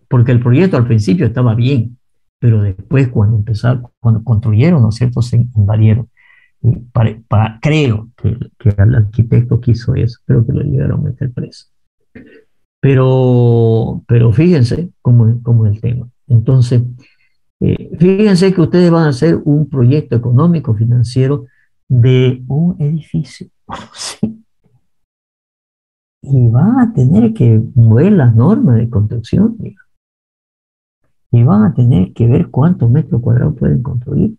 porque el proyecto al principio estaba bien, pero después cuando construyeron, ¿no es cierto?, se invadieron. Y creo que el arquitecto que hizo eso, creo que lo llegaron a meter preso. Pero fíjense cómo es el tema. Entonces, fíjense que ustedes van a hacer un proyecto económico financiero de un edificio. ¿Sí? Y van a tener que mover las normas de construcción, digamos. Y van a tener que ver cuántos metros cuadrados pueden construir.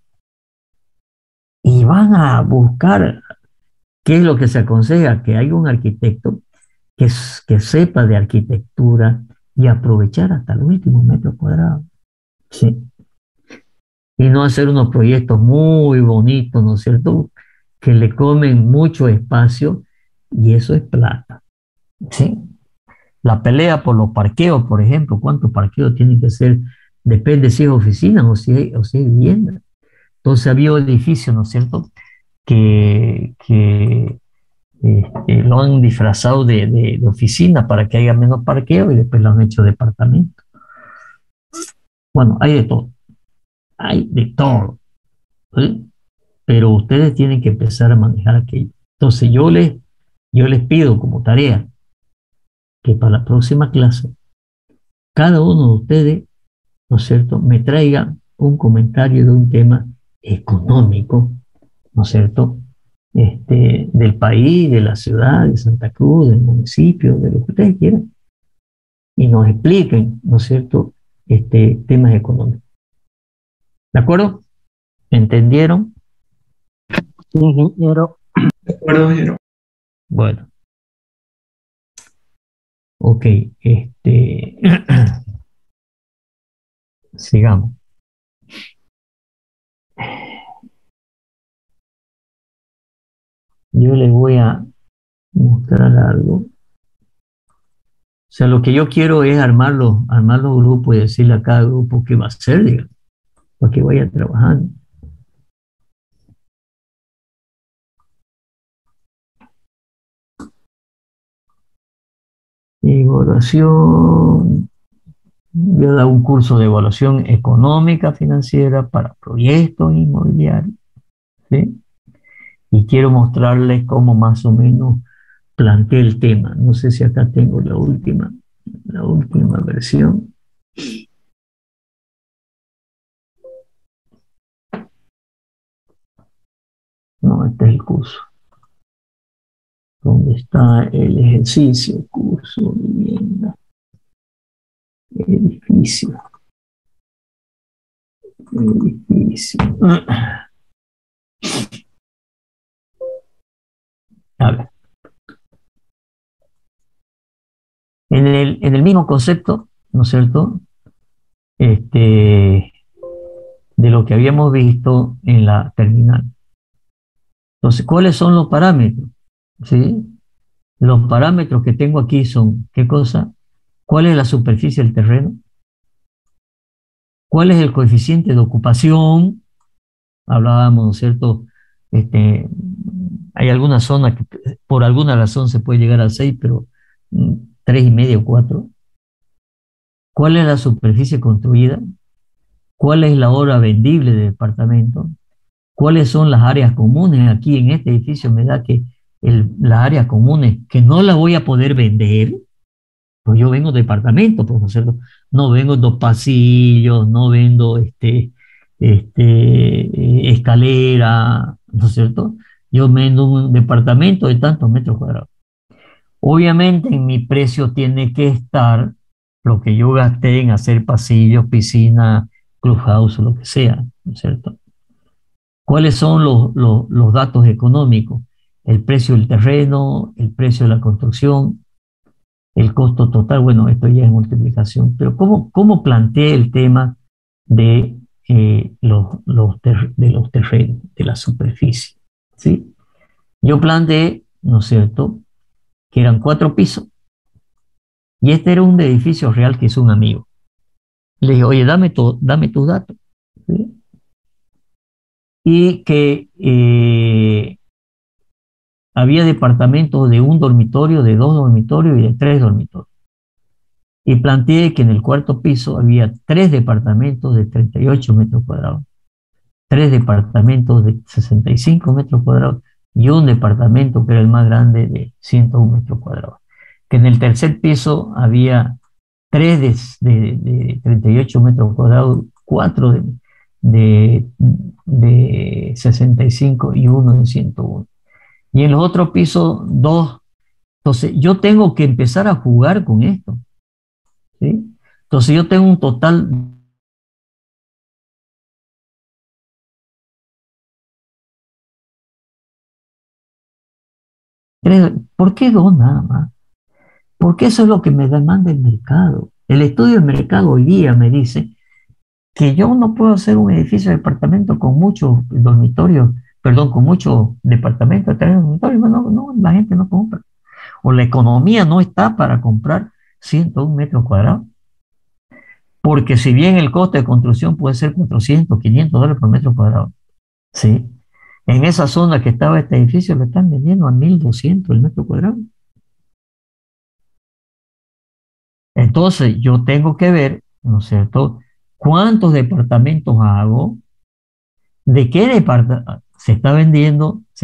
Y van a buscar qué es lo que se aconseja, que haya un arquitecto que sepa de arquitectura y aprovechar hasta los últimos metros cuadrados. Sí. Y no hacer unos proyectos muy bonitos, ¿no es cierto?, que le comen mucho espacio y eso es plata. ¿Sí? La pelea por los parqueos, por ejemplo, ¿cuántos parqueos tienen que ser? Depende si es oficina o si es vivienda. Entonces había edificios, ¿no es cierto?, que lo han disfrazado de oficina para que haya menos parqueo y después lo han hecho departamento. Bueno, hay de todo. Hay de todo. ¿Sí? Pero ustedes tienen que empezar a manejar aquello. Entonces yo les pido como tarea que para la próxima clase cada uno de ustedes, ¿no es cierto?, me traiga un comentario de un tema económico, ¿no es cierto?, del país, de la ciudad, de Santa Cruz, del municipio, de lo que ustedes quieran. y nos expliquen, ¿no es cierto?, temas económicos. ¿De acuerdo? ¿Entendieron? Ingeniero. De acuerdo, ingeniero. Bueno. Ok, sigamos. Yo les voy a mostrar algo. O sea, lo que yo quiero es armar los grupos y decirle a cada grupo qué va a hacer, digamos, para que vaya trabajando. Evaluación. Voy a dar un curso de evaluación económica financiera para proyectos inmobiliarios, ¿sí? Y quiero mostrarles cómo más o menos planteé el tema. No sé si acá tengo la última versión. No, este es el curso. ¿Dónde está el ejercicio? Curso, vivienda, edificio. A ver. En el mismo concepto, ¿no es cierto?, de lo que habíamos visto en la terminal. Entonces, ¿cuáles son los parámetros? ¿Sí? Los parámetros que tengo aquí son, ¿qué cosa? ¿Cuál es la superficie del terreno? ¿Cuál es el coeficiente de ocupación? Hablábamos, ¿no es cierto? Hay algunas zonas que por alguna razón se puede llegar a 6, pero 3,5 o 4. ¿Cuál es la superficie construida? ¿Cuál es la hora vendible del departamento? ¿Cuáles son las áreas comunes? Aquí en este edificio me da que las áreas comunes, que no las voy a poder vender, pues yo vengo de departamento, pues, ¿no es cierto? No vengo 2 pasillos, no vendo escalera, ¿no es cierto? Yo vendo un departamento de tantos metros cuadrados. Obviamente en mi precio tiene que estar lo que yo gasté en hacer pasillos, piscina, clubhouse o lo que sea, ¿no es cierto? ¿Cuáles son los datos económicos? El precio del terreno, el precio de la construcción, el costo total. Bueno, esto ya es multiplicación, pero ¿cómo planteé el tema de los terrenos, de la superficie? ¿Sí? Yo planteé, ¿no es cierto?, que eran 4 pisos, y este era un edificio real que hizo un amigo. Le dije, oye, dame tus datos. ¿Sí? Y que había departamentos de 1 dormitorio, de 2 dormitorios y de 3 dormitorios. Y planteé que en el 4º piso había 3 departamentos de 38 metros cuadrados, 3 departamentos de 65 metros cuadrados y un departamento que era el más grande de 101 metros cuadrados. Que en el 3er piso había 3 de 38 metros cuadrados, 4 de 65 y 1 de 101. Y en los otros pisos, 2. Entonces, yo tengo que empezar a jugar con esto, ¿sí? Entonces, yo tengo un total. ¿Por qué 2 nada más? Porque eso es lo que me demanda el mercado. El estudio del mercado hoy día me dice que yo no puedo hacer un edificio de departamento con muchos dormitorios, perdón, con muchos departamentos, 3 dormitorios. No, la gente no compra. O la economía no está para comprar 101 metros cuadrados. Porque si bien el coste de construcción puede ser 400, 500 dólares por metro cuadrado, ¿sí? En esa zona que estaba este edificio lo están vendiendo a 1,200 el metro cuadrado. Entonces yo tengo que ver, ¿no es cierto?, cuántos departamentos hago, de qué departamento se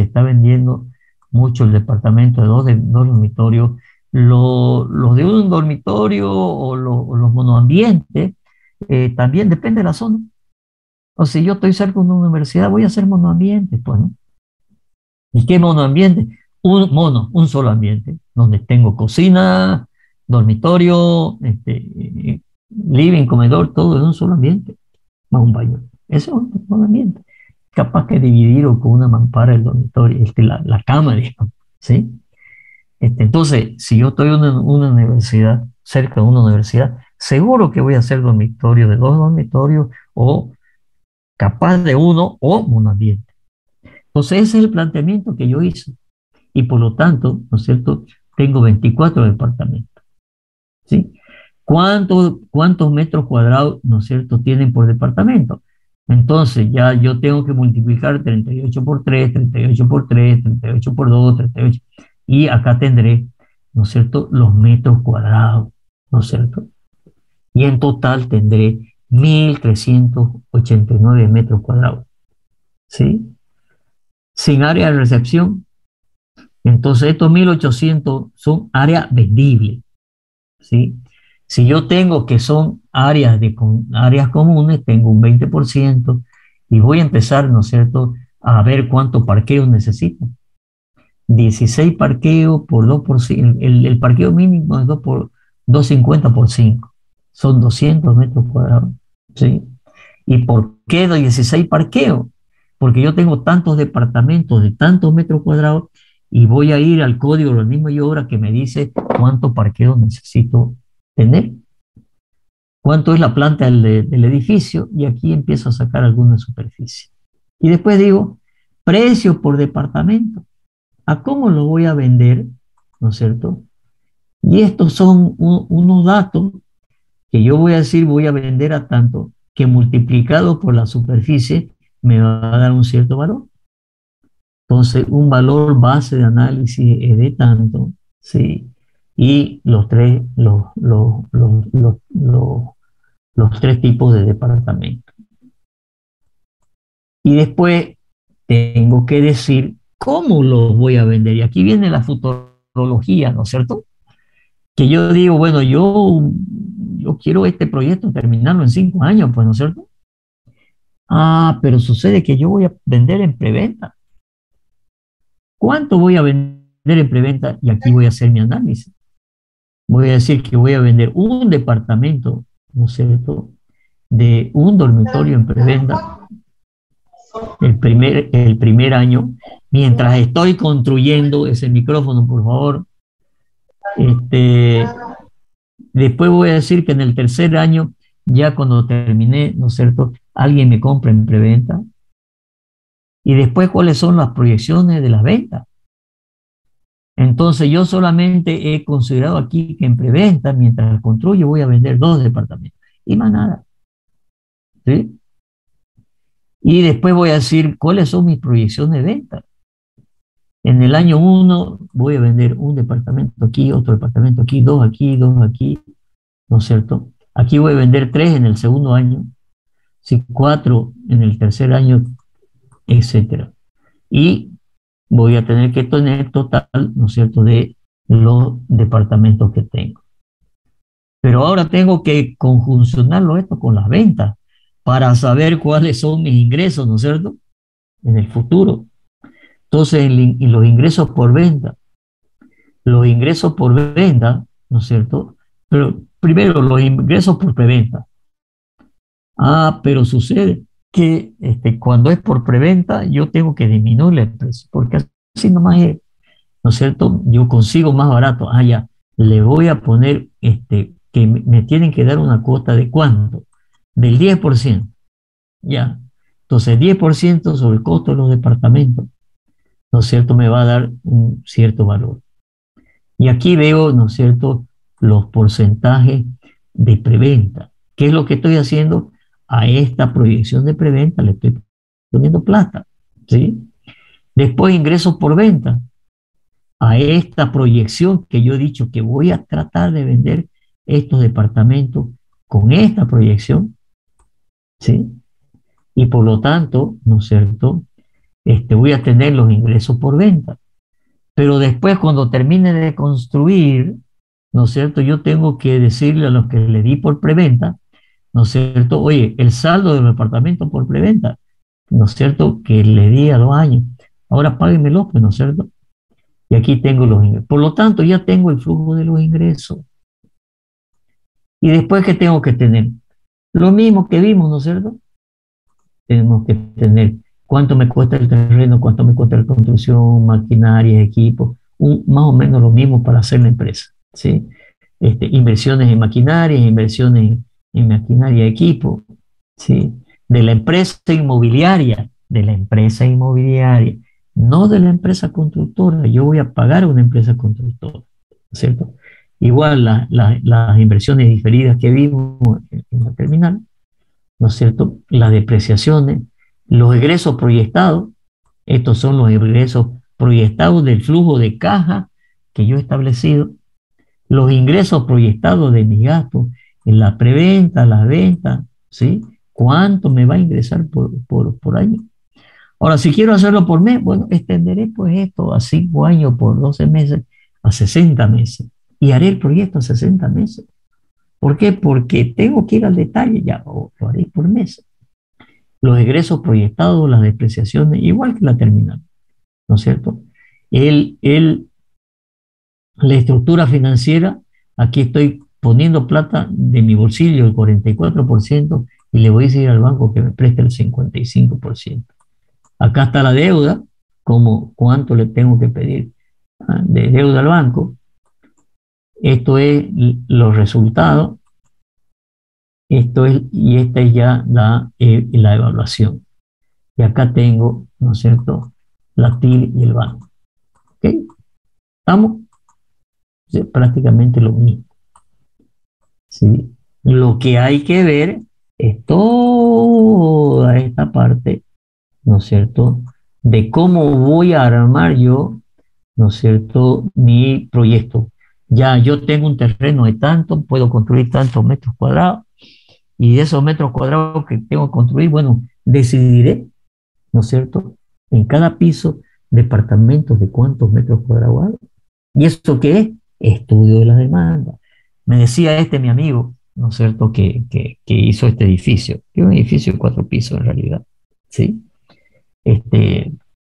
está vendiendo mucho el departamento de 2 dormitorios, los de 1 dormitorio o los monoambientes, también depende de la zona. O si yo estoy cerca de una universidad, voy a hacer monoambiente, pues, ¿no? ¿Y qué monoambiente? Un solo ambiente, donde tengo cocina, dormitorio, living, comedor, todo en un solo ambiente, más un baño. Ese es un solo ambiente. Capaz que dividirlo con una mampara el dormitorio, la cama, digamos, ¿sí? Entonces, si yo estoy en una universidad, cerca de una universidad, seguro que voy a hacer dormitorio de 2 dormitorios o capaz de 1 o un ambiente. Entonces, ese es el planteamiento que yo hice. Y por lo tanto, ¿no es cierto? Tengo 24 departamentos, ¿sí? ¿Cuántos metros cuadrados, ¿no es cierto?, tienen por departamento? Entonces, ya yo tengo que multiplicar 38 por 3, 38 por 3, 38 por 2, 38. Y acá tendré, ¿no es cierto?, los metros cuadrados, ¿no es cierto? Y en total tendré 1.389 metros cuadrados, ¿sí? Sin área de recepción. Entonces, estos 1.800 son áreas vendibles, ¿sí? Si yo tengo que son áreas comunes, tengo un 20% y voy a empezar, ¿no es cierto?, a ver cuántos parqueos necesito. 16 parqueos por 2 por 5. El parqueo mínimo es 250 por 5. Son 200 metros cuadrados, ¿sí? ¿Y por qué 16 parqueos? Porque yo tengo tantos departamentos de tantos metros cuadrados y voy a ir al código de urbanismo y obra que me dice cuántos parqueos necesito tener, cuánto es la planta del edificio, y aquí empiezo a sacar alguna superficie. Y después digo, precio por departamento. ¿A cómo lo voy a vender? ¿No es cierto? Y estos son unos datos que yo voy a decir, voy a vender a tanto, que multiplicado por la superficie me va a dar un cierto valor. Entonces, un valor base de análisis es de tanto, ¿sí? Y los tres tipos de departamento. Y después tengo que decir cómo los voy a vender. Y aquí viene la futurología, ¿no es cierto? Que yo digo, bueno, yo quiero este proyecto terminarlo en 5 años, pues, ¿no es cierto? Ah, pero sucede que yo voy a vender en preventa. ¿Cuánto voy a vender en preventa? Y aquí voy a hacer mi análisis. Voy a decir que voy a vender un departamento, ¿no es cierto?, de un dormitorio en preventa el primer año, mientras estoy construyendo ese micrófono, por favor. Después voy a decir que en el tercer año, ya cuando terminé, ¿no es cierto?, alguien me compra en preventa. Y después, ¿cuáles son las proyecciones de las ventas? Entonces, yo solamente he considerado aquí que en preventa, mientras construyo, voy a vender 2 departamentos y más nada, ¿sí? Y después voy a decir cuáles son mis proyecciones de venta. En el año 1 voy a vender un departamento aquí, otro departamento aquí, 2 aquí, 2 aquí, ¿no es cierto? Aquí voy a vender 3 en el segundo año, 4 en el tercer año, etcétera. Y voy a tener que tener total, ¿no es cierto?, de los departamentos que tengo. Pero ahora tengo que conjuncionarlo esto con las ventas para saber cuáles son mis ingresos, ¿no es cierto?, en el futuro. Entonces, los ingresos por venta. Los ingresos por venta, ¿no es cierto? Pero primero, los ingresos por preventa. Ah, pero sucede que cuando es por preventa, yo tengo que disminuir el precio, porque así nomás es, ¿no es cierto? Yo consigo más barato. Ah, ya, le voy a poner que me tienen que dar una cuota de ¿cuánto? Del 10%. Ya. Entonces, 10% sobre el costo de los departamentos, ¿no es cierto?, me va a dar un cierto valor. Y aquí veo, ¿no es cierto?, los porcentajes de preventa. ¿Qué es lo que estoy haciendo? A esta proyección de preventa le estoy poniendo plata, ¿sí? Después, ingresos por venta. A esta proyección que yo he dicho que voy a tratar de vender estos departamentos con esta proyección, ¿sí? Y por lo tanto, ¿no es cierto?, voy a tener los ingresos por venta. Pero después, cuando termine de construir, ¿no es cierto?, yo tengo que decirle a los que le di por preventa, ¿no es cierto?, oye, el saldo del departamento por preventa, ¿no es cierto?, que le di a 2 años, ahora páguenmelo, pues, ¿no es cierto? Y aquí tengo los ingresos. Por lo tanto, ya tengo el flujo de los ingresos, Y después, ¿qué tengo que tener? Lo mismo que vimos, ¿no es cierto? Tenemos que tener cuánto me cuesta el terreno, cuánto me cuesta la construcción, maquinaria, equipo, más o menos lo mismo para hacer la empresa, ¿sí? Inversiones en maquinaria, inversiones en maquinaria y equipo, ¿sí? De la empresa inmobiliaria, no de la empresa constructora. Yo voy a pagar a una empresa constructora, ¿cierto? Igual las inversiones diferidas que vimos en la terminal, ¿no es cierto? Las depreciaciones, los egresos proyectados, estos son los egresos proyectados del flujo de caja que yo he establecido, los ingresos proyectados de mis gastos en la preventa, la venta, ¿sí? ¿Cuánto me va a ingresar por año? Ahora, si quiero hacerlo por mes, bueno, extenderé pues esto a 5 años por 12 meses, a 60 meses, y haré el proyecto a 60 meses. ¿Por qué? Porque tengo que ir al detalle, ya lo haré por mes. Los egresos proyectados, las depreciaciones, igual que la terminal, ¿no es cierto? La estructura financiera, aquí estoy poniendo plata de mi bolsillo, el 44%, y le voy a decir al banco que me preste el 55%. Acá está la deuda, como cuánto le tengo que pedir de deuda al banco. Esto es los resultados. Y esta es ya la evaluación. Y acá tengo, ¿no es cierto?, la TIR y el banco. ¿Ok? ¿Estamos? Es prácticamente lo mismo. ¿Sí? Lo que hay que ver es toda esta parte, ¿no es cierto?, de cómo voy a armar yo, ¿no es cierto?, mi proyecto. Ya yo tengo un terreno de tanto, puedo construir tantos metros cuadrados, y de esos metros cuadrados que tengo que construir, bueno, decidiré, ¿no es cierto?, en cada piso, departamentos de cuántos metros cuadrados hay. ¿Y eso qué es? Estudio de la demanda. Me decía mi amigo, ¿no es cierto?, que hizo este edificio, que es un edificio de 4 pisos en realidad, ¿sí?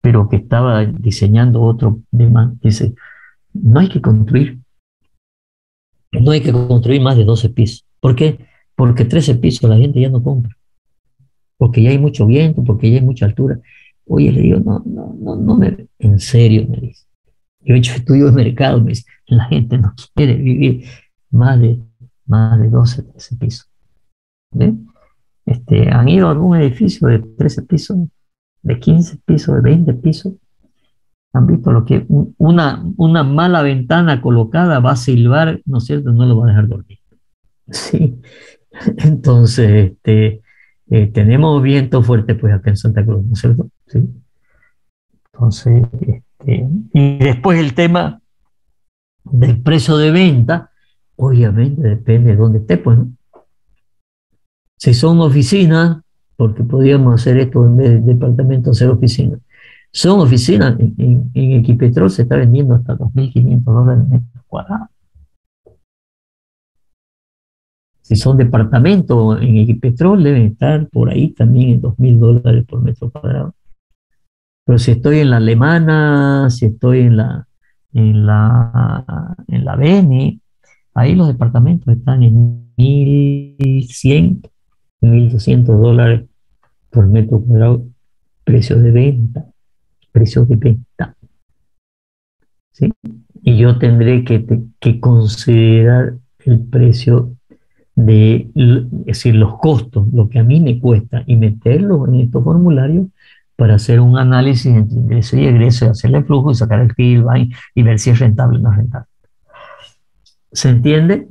Pero que estaba diseñando otro demanda. Dice, no hay que construir más de 12 pisos. ¿Por qué? Porque 13 pisos la gente ya no compra, porque ya hay mucho viento, porque ya hay mucha altura. Oye, le digo, no, en serio, me dice. Yo he hecho estudios de mercado, me dice, la gente no quiere vivir más de 12, 13 pisos. ¿Ve? ¿Han ido a algún edificio de 13 pisos, de 15 pisos, de 20 pisos? ¿Han visto lo que una mala ventana colocada va a silbar, ¿no es cierto? No lo va a dejar dormir. Sí. Entonces, tenemos viento fuerte pues acá en Santa Cruz, ¿no es cierto? Sí. Entonces, y después el tema del precio de venta, obviamente depende de dónde esté, pues, ¿no? Si son oficinas, porque podríamos hacer esto en vez de departamento, hacer oficinas. Son oficinas, en Equipetrol se está vendiendo hasta $2.500 el metro cuadrado. Si son departamentos en Equipetrol, deben estar por ahí también en $2.000 por metro cuadrado. Pero si estoy en la Alemana, si estoy en la Beni, ahí los departamentos están en 1.100, $1.200 por metro cuadrado, precio de venta. ¿Sí? Y yo tendré que considerar el precio es decir, los costos, lo que a mí me cuesta, y meterlo en estos formularios para hacer un análisis entre ingreso y egreso, y hacerle flujo y sacar el PIB y ver si es rentable o no es rentable. ¿Se entiende?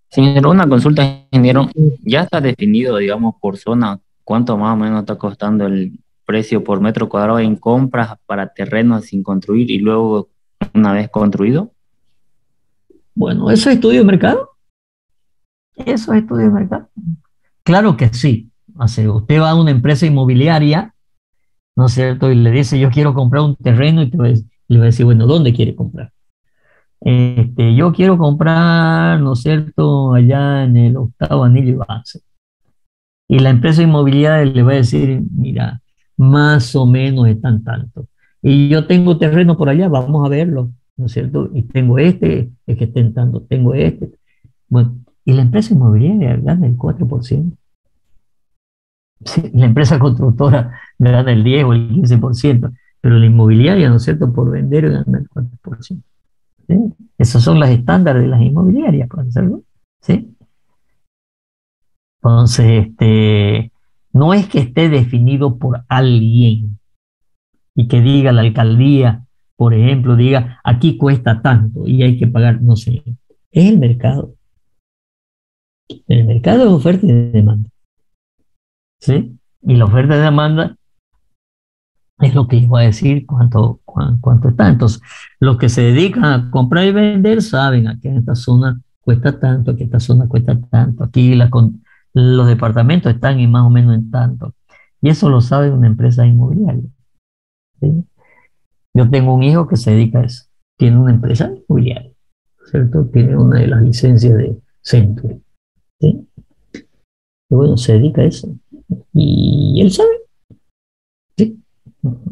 Señor, una consulta, ingeniero. ¿Ya está definido, digamos, por zona, cuánto más o menos está costando el precio por metro cuadrado en compras para terrenos sin construir y luego una vez construido? Bueno, ¿eso es estudio de mercado? ¿Eso es estudio de mercado? Claro que sí. O sea, usted va a una empresa inmobiliaria, ¿no es cierto?, y le dice, yo quiero comprar un terreno, y le va a decir, bueno, ¿dónde quiere comprar? Yo quiero comprar, ¿no es cierto?, allá en el 8º anillo y base. Y la empresa inmobiliaria le va a decir, mira, más o menos están tanto. Y yo tengo terreno por allá, vamos a verlo. ¿no es cierto? Y tengo este, es que estén tanto, tengo este. Bueno, y la empresa inmobiliaria gana el 4%. Sí, la empresa constructora gana el 10 o el 15%, pero la inmobiliaria, ¿no es cierto?, por vender gana el 4%. ¿Sí? Esos son los estándares de las inmobiliarias, profesor, ¿no? ¿Sí? Entonces, no es que esté definido por alguien y que diga la alcaldía, por ejemplo, diga, aquí cuesta tanto y hay que pagar, no sé, es el mercado. El mercado es oferta y demanda, ¿sí? Y la oferta y demanda es lo que yo voy a decir cuánto está. Entonces, los que se dedican a comprar y vender saben que en esta zona cuesta tanto, aquí esta zona cuesta tanto, aquí los departamentos están en más o menos en tanto. Y eso lo sabe una empresa inmobiliaria, ¿sí? Yo tengo un hijo que se dedica a eso, tiene una empresa inmobiliaria, ¿cierto? Tiene una de las licencias de Century, ¿sí? Y bueno, se dedica a eso. Y él sabe, ¿sí?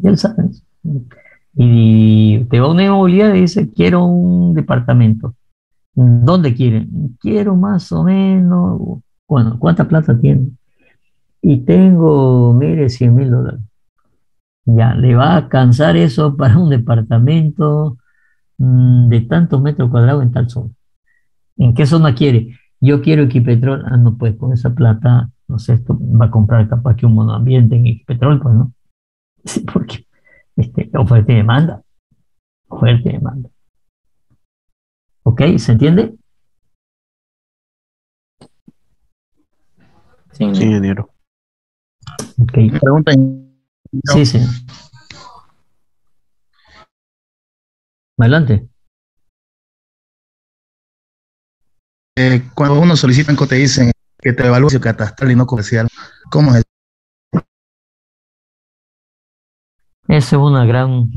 Y él sabe eso. Y te va a una inmobiliaria y dice, quiero un departamento. ¿Dónde quieren? Quiero más o menos, bueno, ¿cuánta plata tiene? Y tengo, mire, $100,000. Ya, le va a alcanzar eso para un departamento de tantos metros cuadrados en tal zona. ¿En qué zona quiere? Yo quiero Equipetrol. Ah, no, pues con esa plata, no sé, esto va a comprar capaz que un monoambiente en Equipetrol, pues no. Sí, porque oferta y demanda. Oferta y demanda. ¿Ok? ¿Se entiende? Sí, Sí, ingeniero. Ok. Pregunta. Sí, sí. Adelante. Cuando uno solicita en te dicen que te evalúe su catastral y no comercial, ¿cómo es? Esa es una gran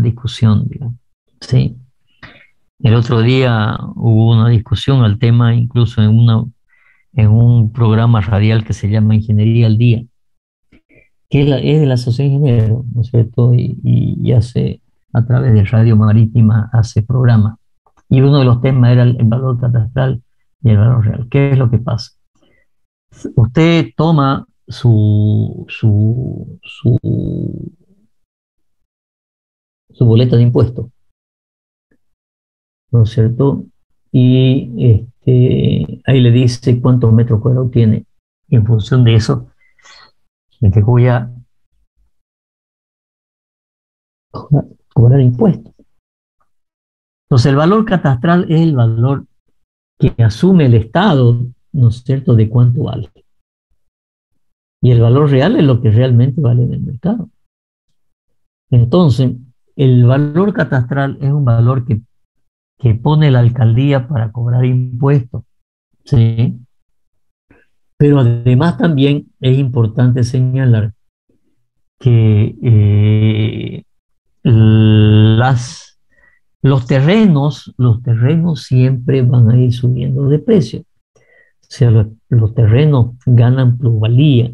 discusión, digamos. Sí. El otro día hubo una discusión al tema, incluso en un programa radial que se llama Ingeniería al Día, que es de la Asociación de Ingenieros, ¿no es cierto? Y hace, a través de Radio Marítima, hace programas. Y uno de los temas era el valor catastral y el valor real. ¿Qué es lo que pasa? Usted toma su boleta de impuestos, ¿no es cierto? Y ahí le dice cuántos metros cuadrados tiene. Y en función de eso, le voy a cobrar impuestos. Entonces, el valor catastral es el valor que asume el Estado, ¿no es cierto?, de cuánto vale. Y el valor real es lo que realmente vale en el mercado. Entonces, el valor catastral es un valor que pone la alcaldía para cobrar impuestos, ¿sí? Pero además también es importante señalar que los terrenos siempre van a ir subiendo de precio. O sea, los terrenos ganan plusvalía,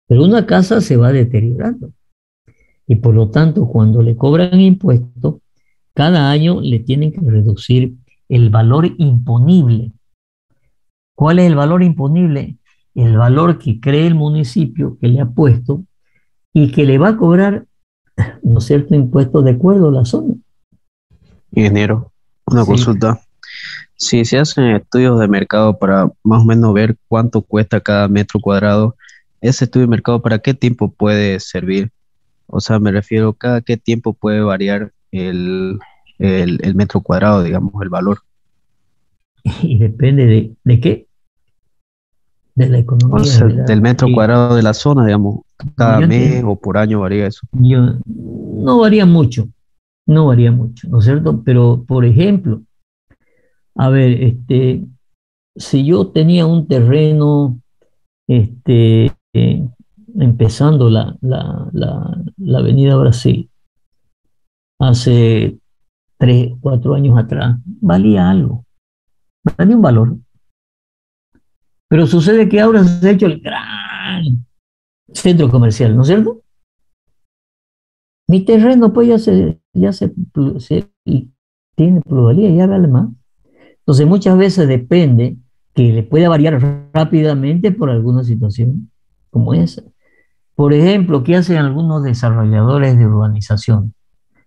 pero una casa se va deteriorando. Y por lo tanto, cuando le cobran impuestos, cada año le tienen que reducir el valor imponible. ¿Cuál es el valor imponible? El valor que cree el municipio que le ha puesto y que le va a cobrar, ¿no es cierto?, impuestos de acuerdo a la zona. Ingeniero, una Sí. consulta. Si se hacen estudios de mercado para más o menos ver cuánto cuesta cada metro cuadrado, ¿ese estudio de mercado para qué tiempo puede servir? O sea, me refiero, ¿cada qué tiempo puede variar el metro cuadrado, digamos, el valor? Y depende de qué, de la O economía. sea, del metro cuadrado de la zona, digamos, cada mes o por año varía eso. No varía mucho, no varía mucho, ¿no es cierto? Pero, por ejemplo, a ver, si yo tenía un terreno, empezando la Avenida Brasil, hace 3, 4 años atrás, valía algo, valía un valor. Pero sucede que ahora se ha hecho el gran centro comercial, ¿no es cierto? Mi terreno pues y tiene plusvalía, ya vale más. Entonces muchas veces depende que le pueda variar rápidamente por alguna situación como esa. Por ejemplo, ¿qué hacen algunos desarrolladores de urbanización?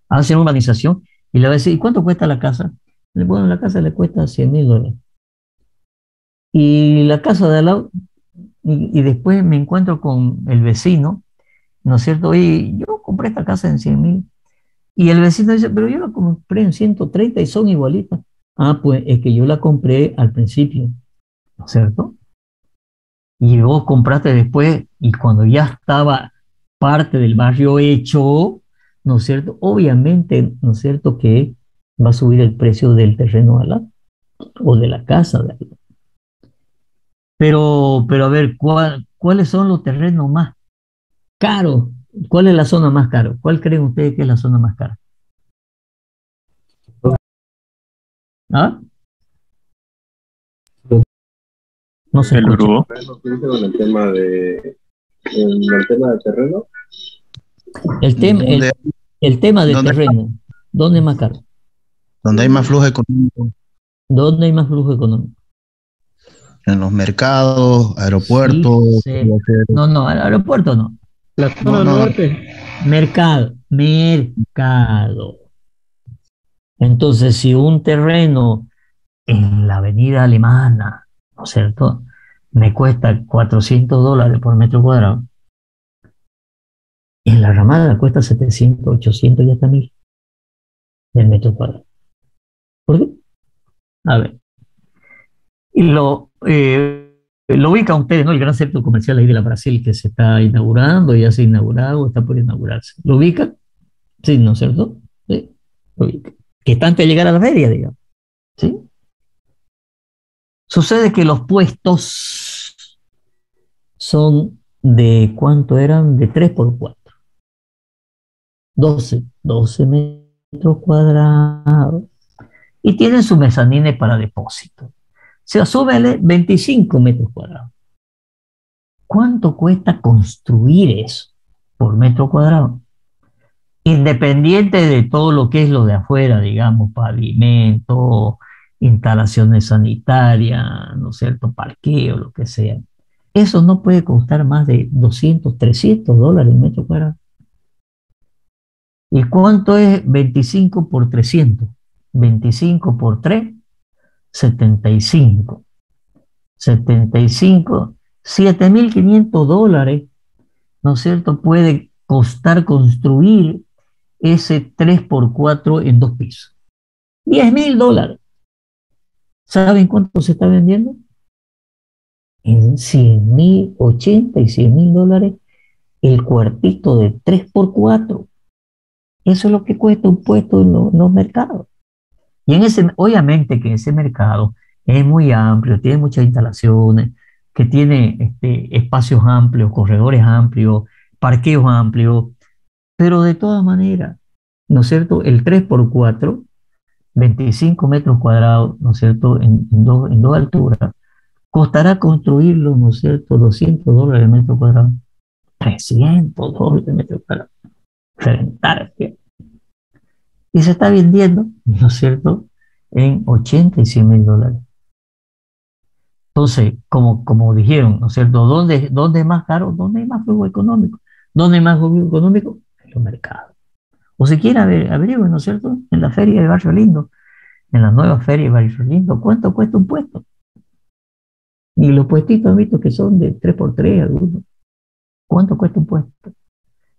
Hacen urbanización y le va a decir, ¿y cuánto cuesta la casa? Bueno, la casa le cuesta $100,000. Y la casa de al lado, y después me encuentro con el vecino, ¿no es cierto? Y yo compré esta casa en 100,000. Y el vecino dice, pero yo la compré en 130 y son igualitas. Ah, pues es que yo la compré al principio, ¿no es cierto? Y vos compraste después, y cuando ya estaba parte del barrio hecho, ¿no es cierto? Obviamente, ¿no es cierto?, que va a subir el precio del terreno al lado, o de la casa de al lado. Pero a ver, ¿cuáles son los terrenos más caros? ¿Cuál es la zona más cara? ¿Cuál creen ustedes que es la zona más cara? ¿Ah? No se El escucha. grupo. En el tema de terreno. El tema del terreno. ¿Dónde es más caro? Donde hay más flujo económico. ¿Dónde hay más flujo económico? En los mercados, aeropuertos. Sí. No, el aeropuerto no. La zona norte. Mercado. Entonces, si un terreno en la avenida Alemana, ¿no es cierto?, me cuesta $400 por metro cuadrado, en la Ramada cuesta 700, 800 y hasta 1,000 del metro cuadrado. ¿Por qué? A ver. Y lo ubican ustedes, ¿no? El gran centro comercial ahí de la Brasil que se está inaugurando, ya se ha inaugurado, está por inaugurarse. ¿Lo ubican? Sí, ¿no es cierto? Sí, lo ubican. Que está antes de llegar a la feria, digamos. ¿Sí? Sucede que los puestos son de, ¿cuánto eran? De 3x4. 12 metros cuadrados. Y tienen su mezanines para depósito. O sea, súbele 25 metros cuadrados. ¿Cuánto cuesta construir eso por metro cuadrado? Independiente de todo lo que es lo de afuera, digamos, pavimento, instalaciones sanitarias, ¿no es cierto?, parqueo, lo que sea. Eso no puede costar más de $200, $300 el metro cuadrado. ¿Y cuánto es 25 por 300? 25 por 3, 75. 75, $7,500, ¿no es cierto?, puede costar construir ese 3x4 en 2 pisos. $10,000. ¿Saben cuánto se está vendiendo? En 100,000, 80 y $100,000 el cuartito de 3x4. Eso es lo que cuesta un puesto en los mercados. Y obviamente que ese mercado es muy amplio, tiene muchas instalaciones, que tiene espacios amplios, corredores amplios, parqueos amplios, pero de todas maneras, ¿no es cierto?, el 3x4, 25 metros cuadrados, ¿no es cierto?, en dos alturas, costará construirlo, ¿no es cierto?, $200 el metro cuadrado, $300 el metro cuadrado, rentarse. Y se está vendiendo, ¿no es cierto?, en 80 y $100,000. Entonces, como dijeron, ¿no es cierto?, ¿dónde es más caro? ¿Dónde hay más flujo económico? ¿Dónde hay más flujo económico? En los mercados. O si quieren averigüen, ¿no es cierto?, en la feria de Barrio Lindo, en la nueva feria de Barrio Lindo, ¿cuánto cuesta un puesto? Y los puestitos han visto que son de 3x3 algunos. ¿Cuánto cuesta un puesto?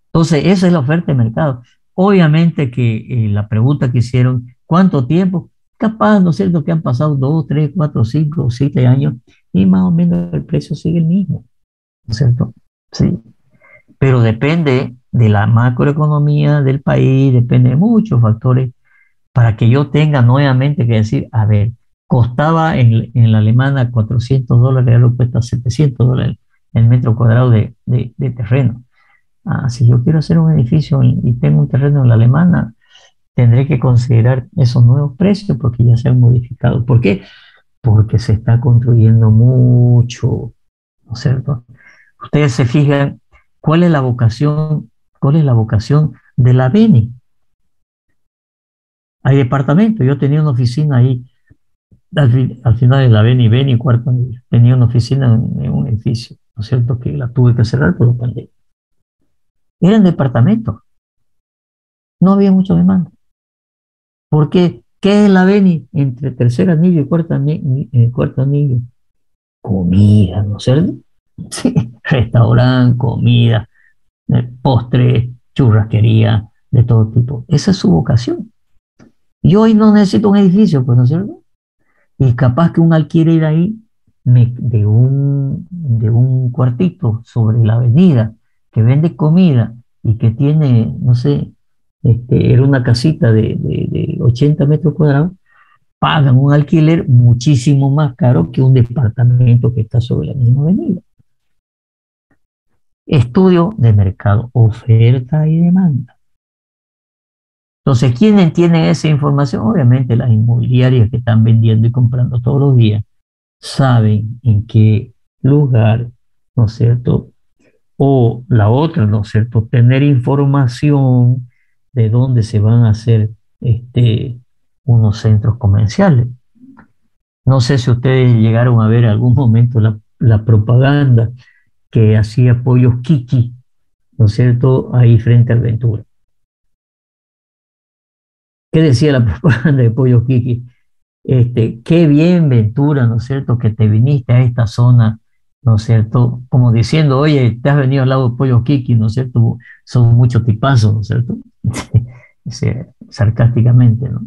Entonces, esa es la oferta de mercado. Obviamente que la pregunta que hicieron, ¿cuánto tiempo? Capaz, ¿no es cierto?, que han pasado 2, 3, 4, 5, 7 años y más o menos el precio sigue el mismo, ¿no es cierto? Sí. Pero depende de la macroeconomía del país, depende de muchos factores para que yo tenga nuevamente que decir, a ver, costaba en la alemana $400, ahora cuesta $700 el metro cuadrado de terreno. Si yo quiero hacer un edificio y tengo un terreno en la alemana, tendré que considerar esos nuevos precios porque ya se han modificado. ¿Por qué? Porque se está construyendo mucho, ¿no es cierto? Ustedes se fijan cuál es la vocación de la Beni. Hay departamentos. Yo tenía una oficina ahí, al final de la Beni, cuarto anillo. Tenía una oficina en un edificio, ¿no es cierto? Que la tuve que cerrar por la pandemia. Eran departamentos. No había mucha demanda. ¿Por qué? ¿Qué es la Beni entre tercer anillo y cuarto anillo? Comida, ¿no es cierto? Sí, restaurante, comida, postre, churrasquería, de todo tipo. Esa es su vocación. Yo hoy no necesito un edificio, pues, ¿no es cierto? Y capaz que un alquiler ahí de un cuartito sobre la avenida que vende comida y que tiene, no sé, era una casita de 80 metros cuadrados, pagan un alquiler muchísimo más caro que un departamento que está sobre la misma avenida. Estudio de mercado, oferta y demanda. Entonces, ¿quiénes tienen esa información? Obviamente las inmobiliarias que están vendiendo y comprando todos los días saben en qué lugar, ¿no es cierto? O la otra, ¿no es cierto? Tener información de dónde se van a hacer unos centros comerciales. No sé si ustedes llegaron a ver en algún momento la propaganda que hacía Pollos Kiki, ¿no es cierto? Ahí frente al Ventura. ¿Qué decía la propaganda de Pollos Kiki? Qué bien, Ventura, ¿no es cierto? Que te viniste a esta zona, ¿no es cierto? Como diciendo, oye, te has venido al lado de Pollos Kiki, ¿no es cierto? Son muchos tipazos, ¿no es cierto? Sarcásticamente, ¿no?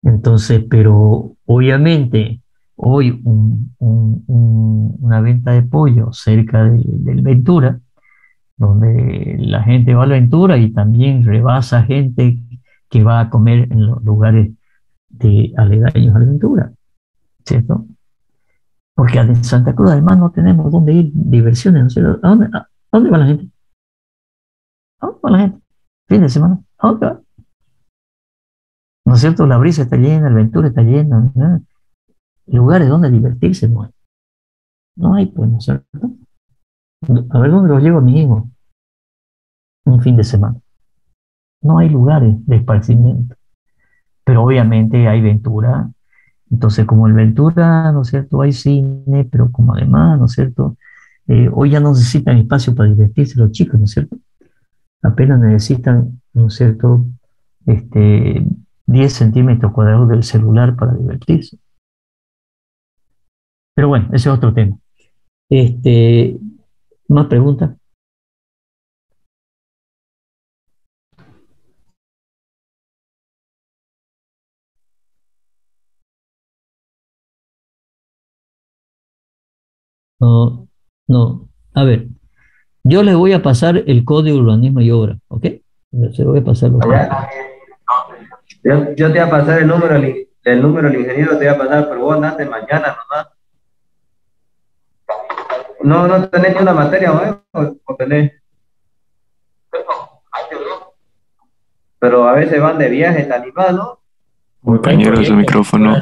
Entonces, pero obviamente hoy una venta de pollo cerca del Ventura, donde la gente va al Ventura y también rebasa gente que va a comer en los lugares de aledaños a la Ventura, ¿cierto? Porque en Santa Cruz además no tenemos dónde ir, diversiones, ¿no es cierto? ¿A dónde va la gente? ¿A dónde va la gente? Fin de semana, ¿a dónde va? ¿No es cierto? La Brisa está llena, el Ventura está llena, ¿no? Lugares donde divertirse no hay. No hay, pues, ¿no es cierto? A ver dónde los llevo a mi hijo un fin de semana. No hay lugares de esparcimiento. Pero obviamente hay Ventura. Entonces, como el Ventura, ¿no es cierto? Hay cine, pero como además, ¿no es cierto? Hoy ya no necesitan espacio para divertirse los chicos, ¿no es cierto? Apenas necesitan, ¿no es cierto? 10 centímetros cuadrados del celular para divertirse. Pero bueno, ese es otro tema. ¿Más preguntas? No, no. A ver, yo les voy a pasar el código de urbanismo y obra, ¿ok? Se lo voy a pasar. Yo te voy a pasar el número del ingeniero, te voy a pasar, pero vos andate mañana nomás. No tenés ni una materia, ¿no? ¿O tenés? Pero a veces van de viaje, está animado, ¿no? Compañero, su micrófono.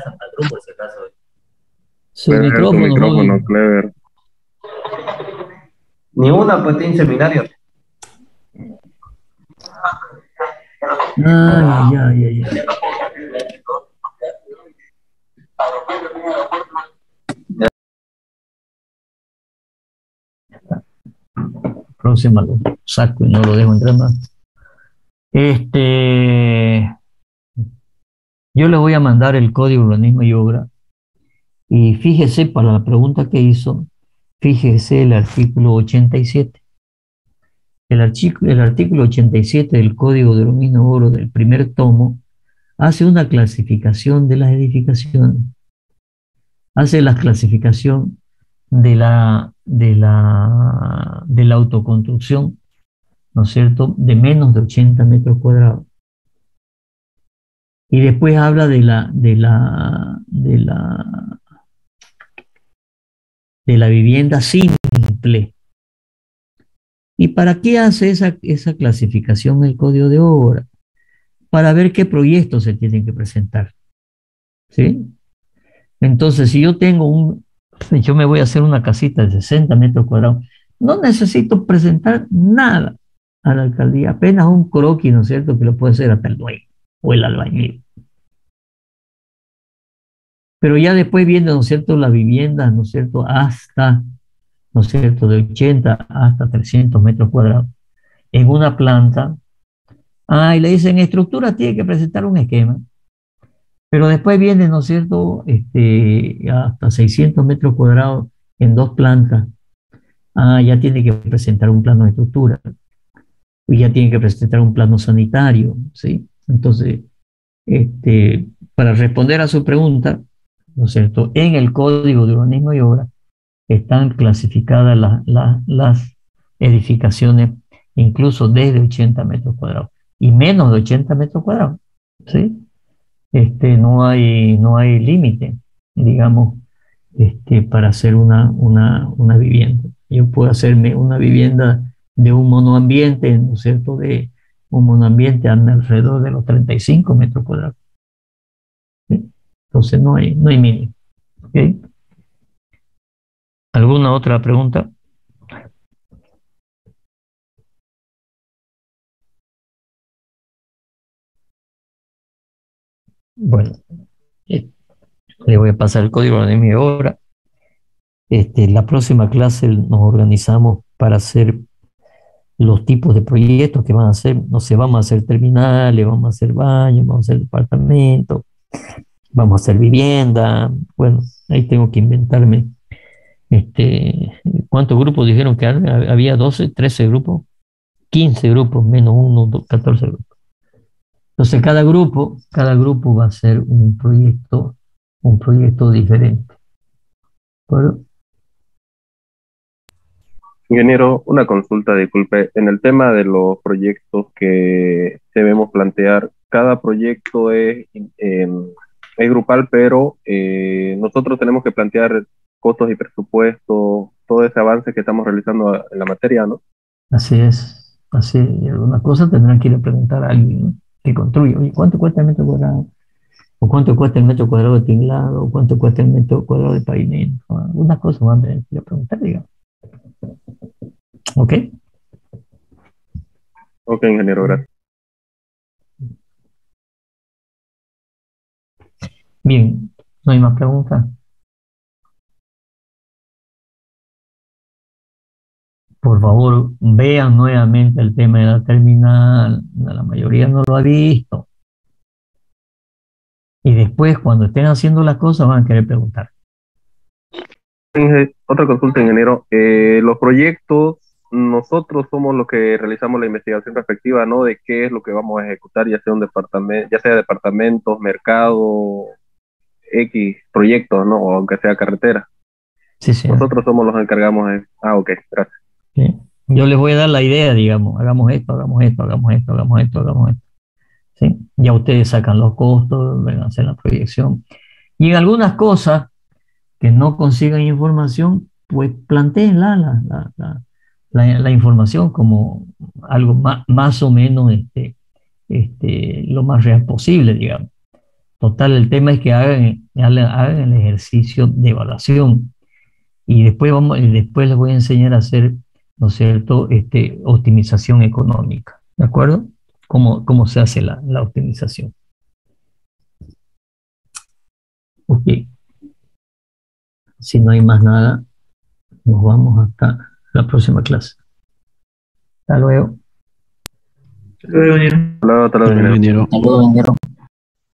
Su micrófono, Clever. Ni una, pues tiene seminario. Ay. Próxima lo saco y no lo dejo entrar más. Yo le voy a mandar el código de urbanismo y obra. Y fíjese, para la pregunta que hizo, fíjese el artículo 87. El artículo 87 del Código de Urbanismo y Obra del primer tomo hace una clasificación de las edificaciones. Hace la clasificación de la autoconstrucción, ¿no es cierto?, de menos de 80 metros cuadrados. Y después habla de la vivienda simple. ¿Y para qué hace esa clasificación el Código de Obra? Para ver qué proyectos se tienen que presentar. ¿Sí? Entonces, si yo me voy a hacer una casita de 60 metros cuadrados, no necesito presentar nada, a la alcaldía, apenas un croquis, ¿no es cierto?, que lo puede hacer hasta el dueño o el albañil. Pero ya después viene, ¿no es cierto?, la vivienda, ¿no es cierto?, hasta, ¿no es cierto?, de 80 hasta 300 metros cuadrados en una planta. Y le dicen, estructura tiene que presentar un esquema. Pero después viene, ¿no es cierto?, hasta 600 metros cuadrados en dos plantas. Ya tiene que presentar un plano de estructura. Y ya tiene que presentar un plano sanitario, ¿sí? Entonces, para responder a su pregunta, ¿no es cierto?, en el Código de Urbanismo y Obra están clasificadas las edificaciones incluso desde 80 metros cuadrados y menos de 80 metros cuadrados, ¿sí? No hay límite, digamos, para hacer una vivienda. Yo puedo hacerme una vivienda de un monoambiente, ¿no es cierto?, de un monoambiente alrededor de los 35 metros cuadrados. ¿Sí? Entonces no hay mínimo. ¿Okay? ¿Alguna otra pregunta? Bueno, le voy a pasar el código de mi obra. La próxima clase nos organizamos para hacer los tipos de proyectos que van a hacer. No sé, vamos a hacer terminales, vamos a hacer baños, vamos a hacer departamentos, vamos a hacer vivienda. Bueno, ahí tengo que inventarme. ¿Cuántos grupos dijeron que había? 12, 13 grupos, 15 grupos, menos uno, 14 grupos. Entonces cada grupo va a ser un proyecto diferente. ¿Bueno? Ingeniero, una consulta, disculpe. En el tema de los proyectos que debemos plantear, cada proyecto es grupal, pero nosotros tenemos que plantear costos y presupuestos, todo ese avance que estamos realizando en la materia, ¿no? Así es, así. Y algunas cosas tendrán que ir a preguntar a alguien, ¿no?, que construye. Oye, ¿cuánto cuesta el metro cuadrado? ¿O cuánto cuesta el metro cuadrado de tinglado? ¿O cuánto cuesta el metro cuadrado de pavimento? Algunas cosas van a tener que ir a preguntar, digamos. ¿Ok? Ok, ingeniero, gracias. Bien, ¿no hay más preguntas? Por favor, vean nuevamente el tema de la terminal. La mayoría no lo ha visto. Y después, cuando estén haciendo las cosas, van a querer preguntar. Otra consulta, ingeniero. Los proyectos, nosotros somos los que realizamos la investigación respectiva, ¿no?, de qué es lo que vamos a ejecutar, ya sea un departamento, ya sea departamentos, mercado, X proyectos, ¿no?, o aunque sea carretera. Sí, sí. Nosotros somos los que encargamos de... ok, gracias. ¿Sí? Yo les voy a dar la idea, digamos, hagamos esto, hagamos esto, hagamos esto, hagamos esto, hagamos esto. ¿Sí? Ya ustedes sacan los costos, van a hacer la proyección. Y en algunas cosas que no consigan información, pues plantéenla la información como algo más o menos lo más real posible, digamos. Total, el tema es que hagan el ejercicio de evaluación. Y después les voy a enseñar a hacer, ¿no es cierto?, optimización económica. ¿De acuerdo? ¿Cómo se hace la optimización? Ok. Si no hay más nada, nos vamos hasta la próxima clase. Hasta luego. Hasta luego, ingeniero. Hasta luego, ingeniero.